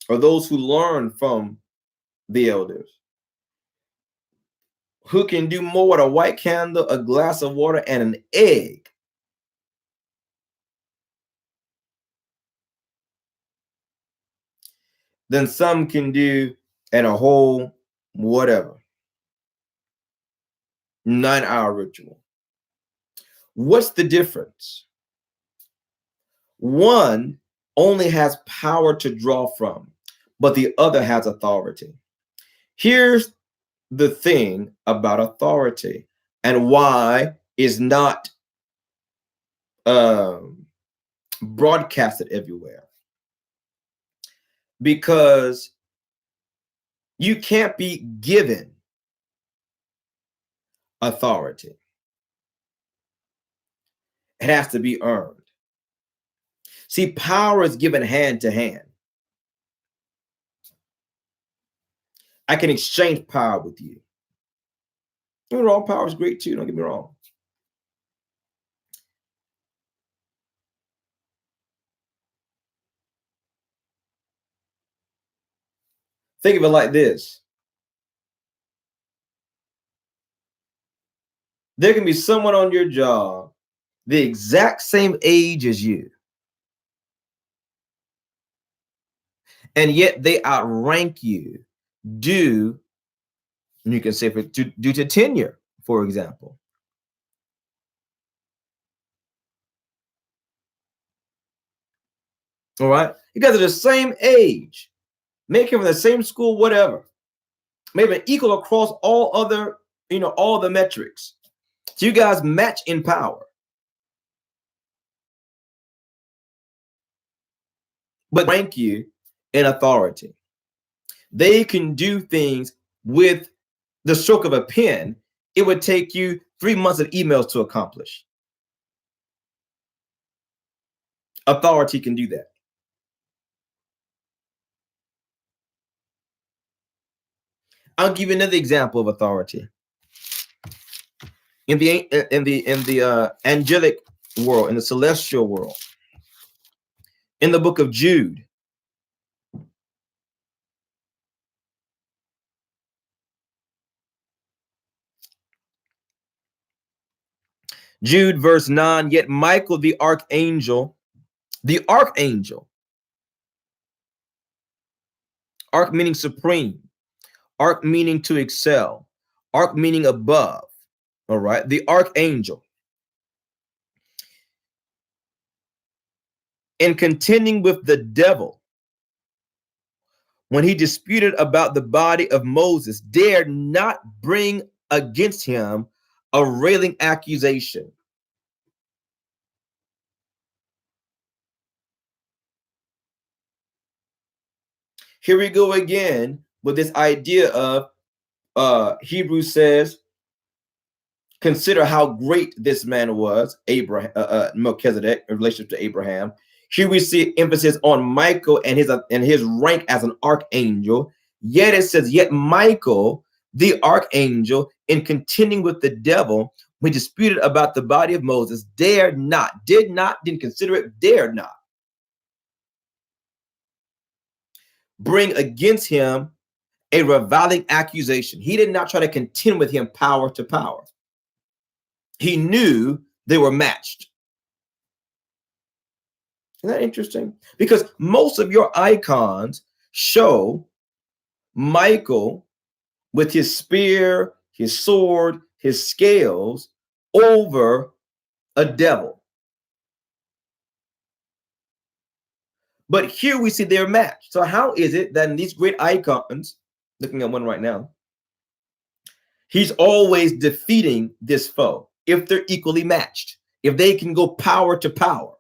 or those who learn from the elders, who can do more with a white candle, a glass of water, and an egg than some can do in a whole whatever 9-hour ritual. What's the difference? One only has power to draw from, but the other has authority. Here's the thing about authority and why is not broadcasted everywhere. Because you can't be given authority. It has to be earned. See, power is given hand to hand. I can exchange power with you. Don't get me wrong, power is great too, don't get me wrong. Think of it like this. There can be someone on your job the exact same age as you, and yet they outrank you due, you can say, due to tenure, for example. All right, you guys are the same age, maybe from the same school, whatever, maybe equal across all other, all the metrics. So you guys match in power, but rank you in authority. They can do things with the stroke of a pen. It would take you 3 months of emails to accomplish. Authority can do that. I'll give you another example of authority. In the angelic world, in the celestial world, in the book of Jude, Jude verse 9, yet Michael the archangel, arch meaning supreme, arch meaning to excel, arch meaning above, all right, the archangel, in contending with the devil, when he disputed about the body of Moses, dared not bring against him a railing accusation. Here we go again with this idea of Hebrews says, consider how great this man was, Abraham, Melchizedek, in relationship to Abraham. Here we see emphasis on Michael and his rank as an archangel. Yet it says, yet Michael, the archangel, in contending with the devil, when disputed about the body of Moses, didn't consider it, dared not bring against him a reviling accusation. He did not try to contend with him power to power. He knew they were matched. Isn't that interesting? Because most of your icons show Michael with his spear, his sword, his scales over a devil. But here we see they're matched. So how is it that in these great icons, looking at one right now, he's always defeating this foe if they're equally matched, if they can go power to power?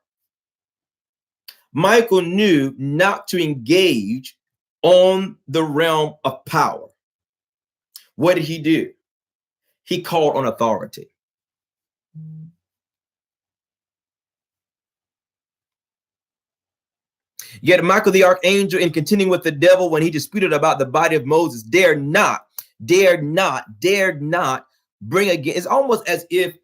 Michael knew not to engage on the realm of power. What did he do? He called on authority. Yet Michael the archangel, in contending with the devil when he disputed about the body of Moses, dared not bring again. It's almost as if,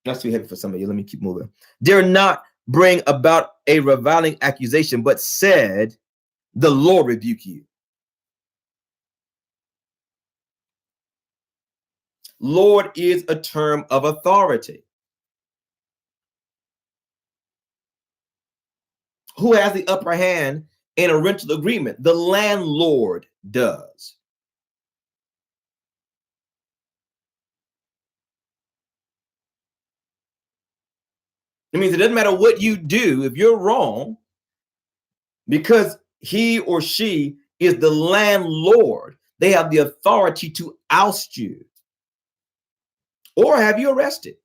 that's too heavy for some of you. Let me keep moving. Dare not bring about a reviling accusation, but said, the Lord rebuke you. Lord is a term of authority. Who has the upper hand in a rental agreement? The landlord does. It means it doesn't matter what you do. If you're wrong, because he or she is the landlord, they have the authority to oust you or have you arrested.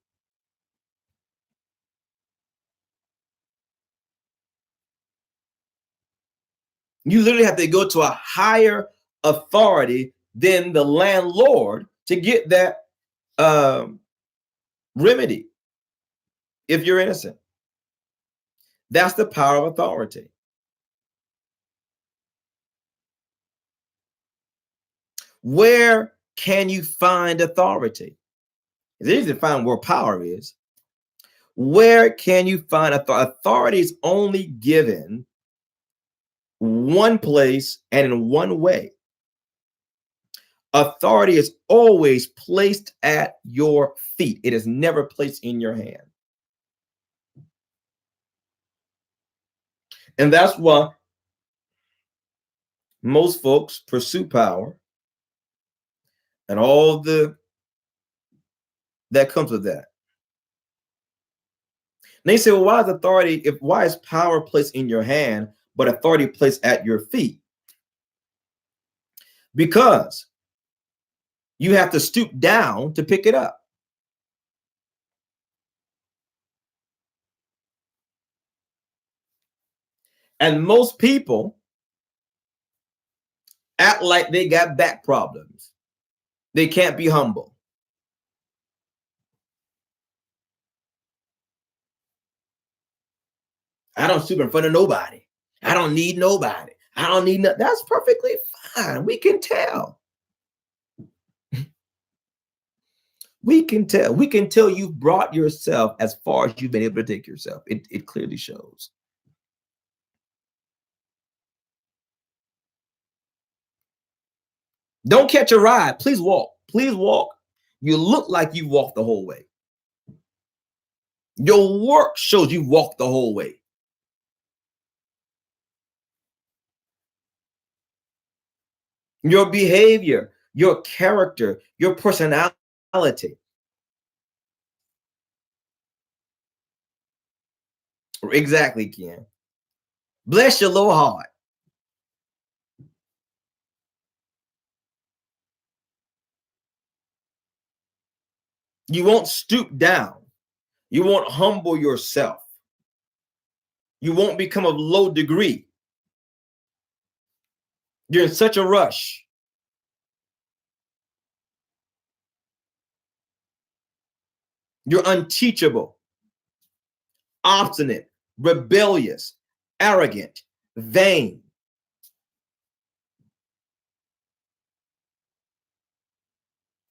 You literally have to go to a higher authority than the landlord to get that remedy if you're innocent. That's the power of authority. Where can you find authority? It's easy to find where power is. Where can you find authority? Authority is only given one place and in one way. Authority is always placed at your feet. It is never placed in your hand. And that's why most folks pursue power and all that comes with that. And they say, well, why is power placed in your hand, but authority placed at your feet? Because you have to stoop down to pick it up. And most people act like they got back problems. They can't be humble. I don't stoop in front of nobody. I don't need nobody. I don't need nothing. That's perfectly fine. We can tell. We can tell. We can tell you've brought yourself as far as you've been able to take yourself. It clearly shows. Don't catch a ride. Please walk. Please walk. You look like you walked the whole way. Your work shows you walked the whole way. Your behavior, your character, your personality. Exactly, Ken. Bless your little heart. You won't stoop down. You won't humble yourself. You won't become of low degree. You're in such a rush. You're unteachable, obstinate, rebellious, arrogant, vain,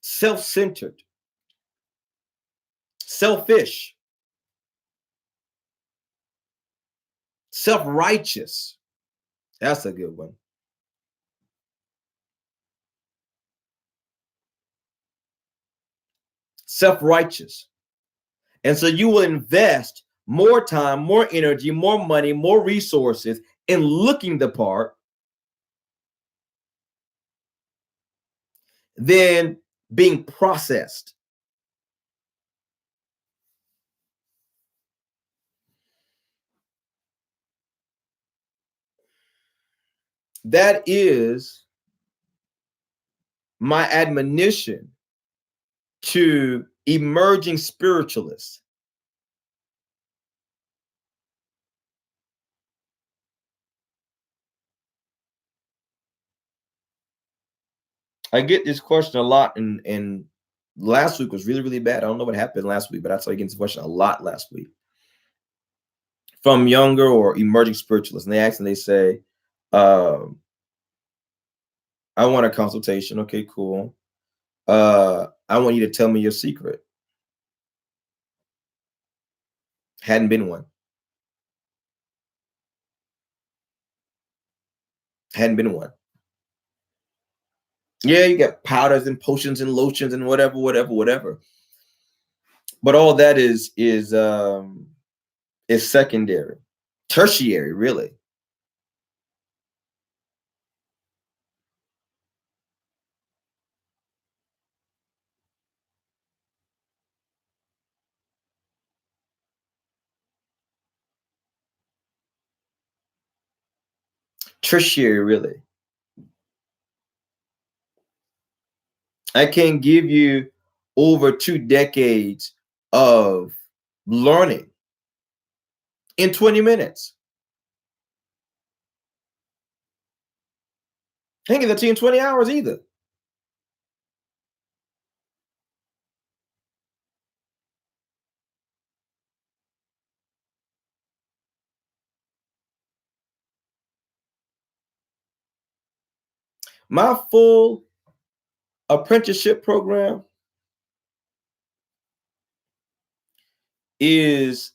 self-centered, selfish, self-righteous. That's a good one. Self-righteous. And so you will invest more time, more energy, more money, more resources in looking the part than being processed. That is my admonition to emerging spiritualists. I get this question a lot, and last week was really, really bad. I don't know what happened last week, but I started getting this question a lot last week from younger or emerging spiritualists. And they ask and they say, I want a consultation. Okay, cool. I want you to tell me your secret. Hadn't been one. Hadn't been one. Yeah, you got powders and potions and lotions and whatever, whatever, whatever. But all that is secondary, tertiary, really. Tertiary, really. I can give you over 2 decades of learning in 20 minutes. I can't get that to you in 20 hours either. My full apprenticeship program is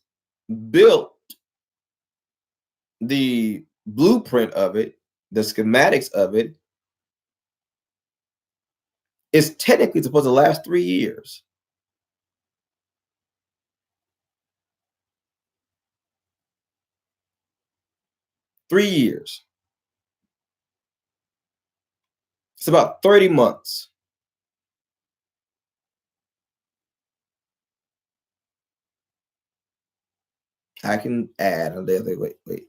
built, the blueprint of it, the schematics of it is technically supposed to last 3 years. 3 years. It's about 30 months. I can add a little. Wait.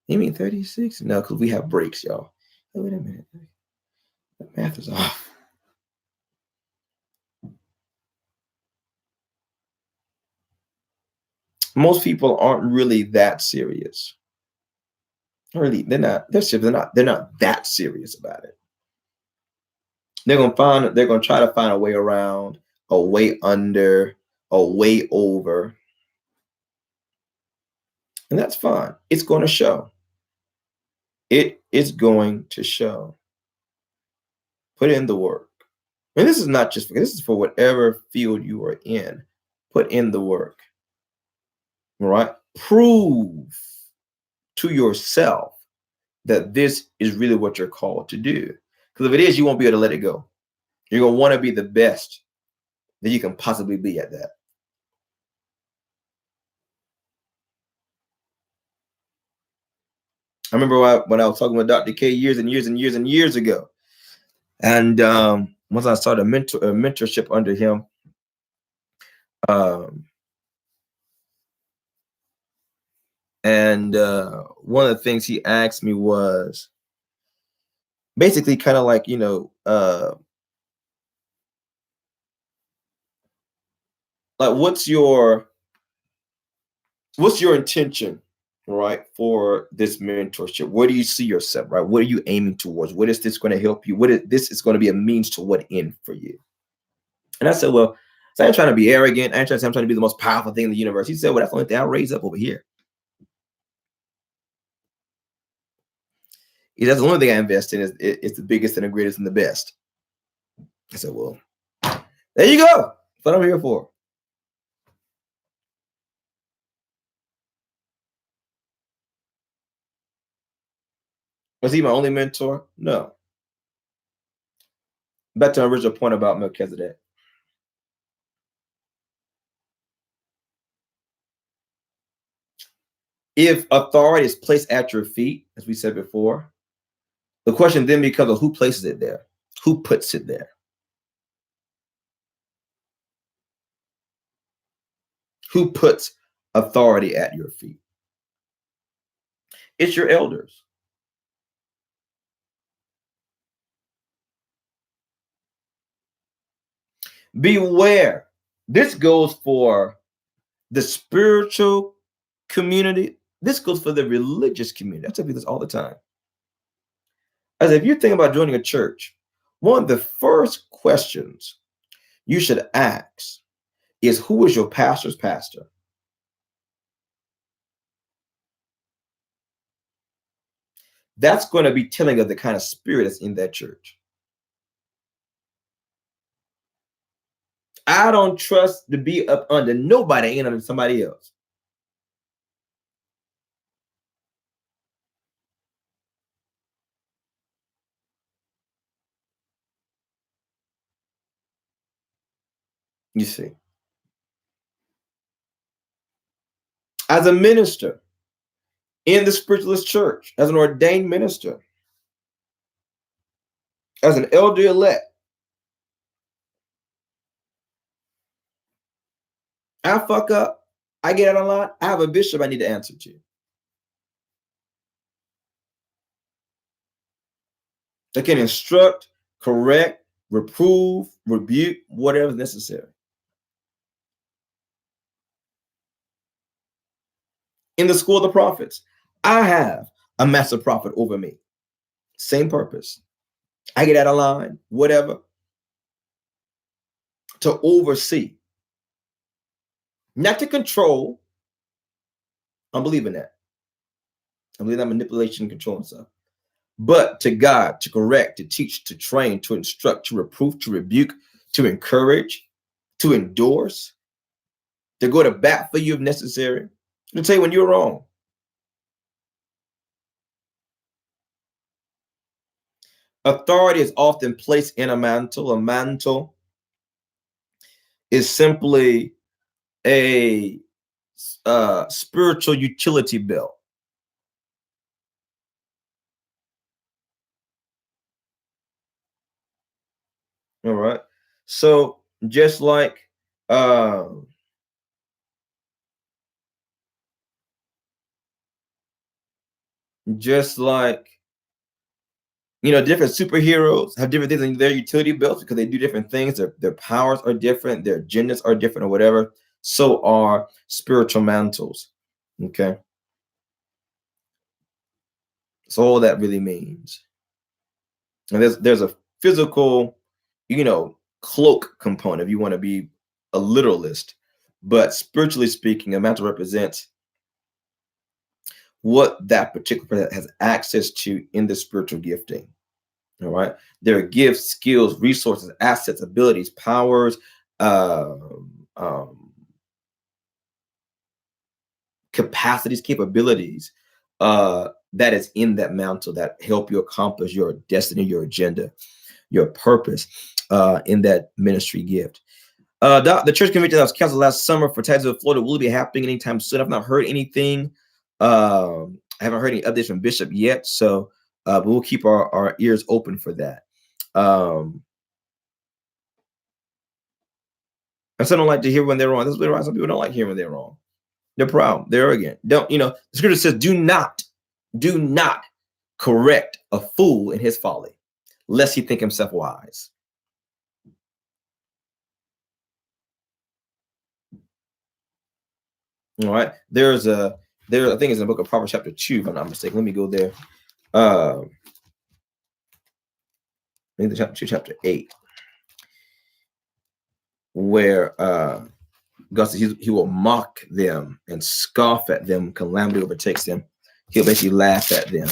You mean 36? No, because we have breaks, y'all. Oh, wait a minute. The math is off. Most people aren't really that serious. Really, they're not. They're not that serious about it. They're gonna try to find a way around, a way under, a way over, and that's fine. It's going to show. It is going to show. Put in the work. And this is not just for, this is for whatever field you are in. Put in the work. All right. Prove to yourself that this is really what you're called to do. Because if it is, you won't be able to let it go. You're going to want to be the best that you can possibly be at that. I remember when I was talking with Dr. K years and years and years and years ago. And once I started a mentorship under him, and one of the things he asked me was basically kind of like, like what's your intention right, for this mentorship? Where do you see yourself, right? What are you aiming towards? What is this going to help you? This is going to be a means to what end for you? And I said, well, so I ain't trying to be arrogant. I ain't trying to say I'm trying to be the most powerful thing in the universe. He said, well, that's the only thing I'll raise up over here. That's the only thing I invest in is the biggest and the greatest and the best. I said, well, there you go. That's what I'm here for. Was he my only mentor? No. Back to my original point about Melchizedek. If authority is placed at your feet, as we said before, the question then becomes of who places it there? Who puts it there? Who puts authority at your feet? It's your elders. Beware. This goes for the spiritual community. This goes for the religious community. I tell people this all the time. As if you think about joining a church, one of the first questions you should ask is, who is your pastor's pastor? That's going to be telling of the kind of spirit that's in that church. I don't trust to be up under nobody, ain't under somebody else. You see, as a minister in the spiritualist church, as an ordained minister, as an elder elect, I fuck up, I get out of line, I have a bishop I need to answer to. That can instruct, correct, reprove, rebuke, whatever is necessary. In the school of the prophets, I have a master prophet over me. Same purpose. I get out of line, whatever, to oversee, not to control. I believe in that. I believe that manipulation and control and stuff. But to guide, to correct, to teach, to train, to instruct, to reprove, to rebuke, to encourage, to endorse, to go to bat for you if necessary, to tell you when you're wrong. Authority is often placed in a mantle. A mantle is simply a spiritual utility belt. All right. So just like uh, just like different superheroes have different things in their utility belts because they do different things. Their powers are different, their agendas are different, or whatever. So are spiritual mantles. Okay. So all that really means. And there's a physical, cloak component if you want to be a literalist. But spiritually speaking, a mantle represents what that particular person has access to in the spiritual gifting. All right. There are gifts, skills, resources, assets, abilities, powers, um, capacities, capabilities that is in that mantle that help you accomplish your destiny, your agenda, your purpose in that ministry gift. The church convention that was canceled last summer for Titusville, Florida will be happening anytime soon. I've not heard anything. I haven't heard any updates from Bishop yet, so but we'll keep our ears open for that. And some don't like to hear when they're wrong. That's why some people don't like hearing when they're wrong. They're proud. They're arrogant. The scripture says, do not correct a fool in his folly, lest he think himself wise. All right. There's a There, I think it's in the book of Proverbs chapter 2, if I'm not mistaken. Let me go there. I think the chapter 2, chapter 8, where God says he will mock them and scoff at them. Calamity overtakes them. He'll basically laugh at them.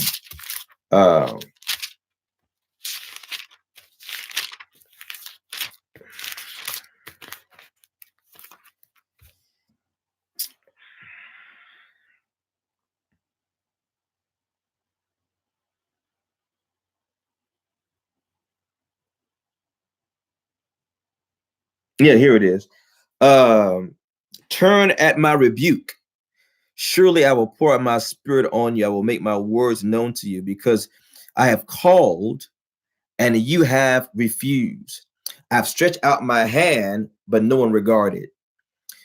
Yeah, here it is. Turn at my rebuke. Surely I will pour out my spirit on you. I will make my words known to you, because I have called and you have refused. I've stretched out my hand, but no one regarded.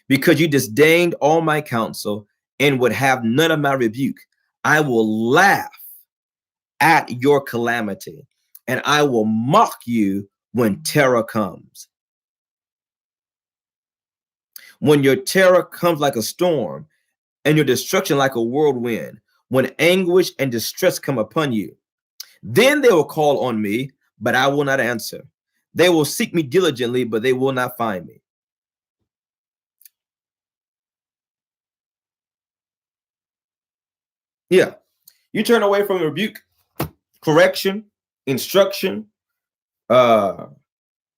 Because you disdained all my counsel and would have none of my rebuke, I will laugh at your calamity, and I will mock you when terror comes. When your terror comes like a storm and your destruction like a whirlwind, when anguish and distress come upon you, then they will call on me, but I will not answer. They will seek me diligently, but they will not find me. Yeah. You turn away from rebuke, correction, instruction,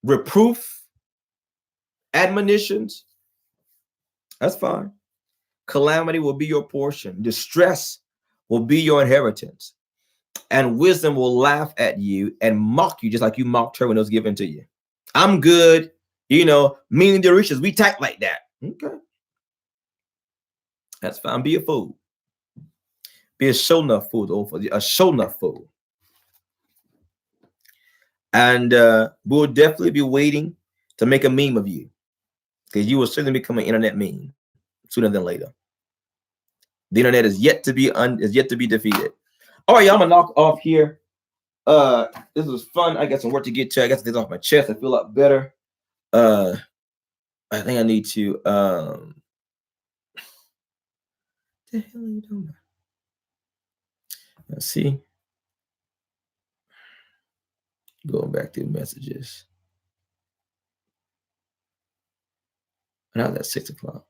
reproof, admonitions. That's fine. Calamity will be your portion. Distress will be your inheritance. And wisdom will laugh at you and mock you, just like you mocked her when it was given to you. I'm good. Me and the riches, we type like that. Okay. That's fine. Be a fool. Be a show enough fool, a show enough fool. And we'll definitely be waiting to make a meme of you, because you will certainly become an internet meme sooner than later. The internet is yet to be defeated. All right, y'all, I'm gonna knock off here. This was fun. I got some work to get to. I got some things off my chest. I feel a lot better. I think I need to what the hell are you doing? Let's see. Going back to messages. Now that's 6 o'clock.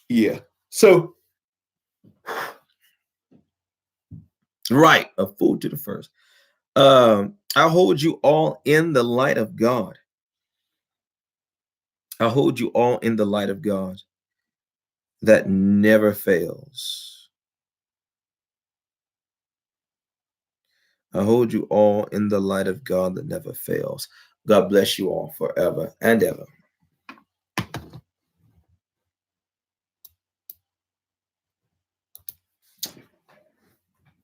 Yeah. So, right, a fool to the first. I hold you all in the light of God. I hold you all in the light of God that never fails. I hold you all in the light of God that never fails. God bless you all forever and ever.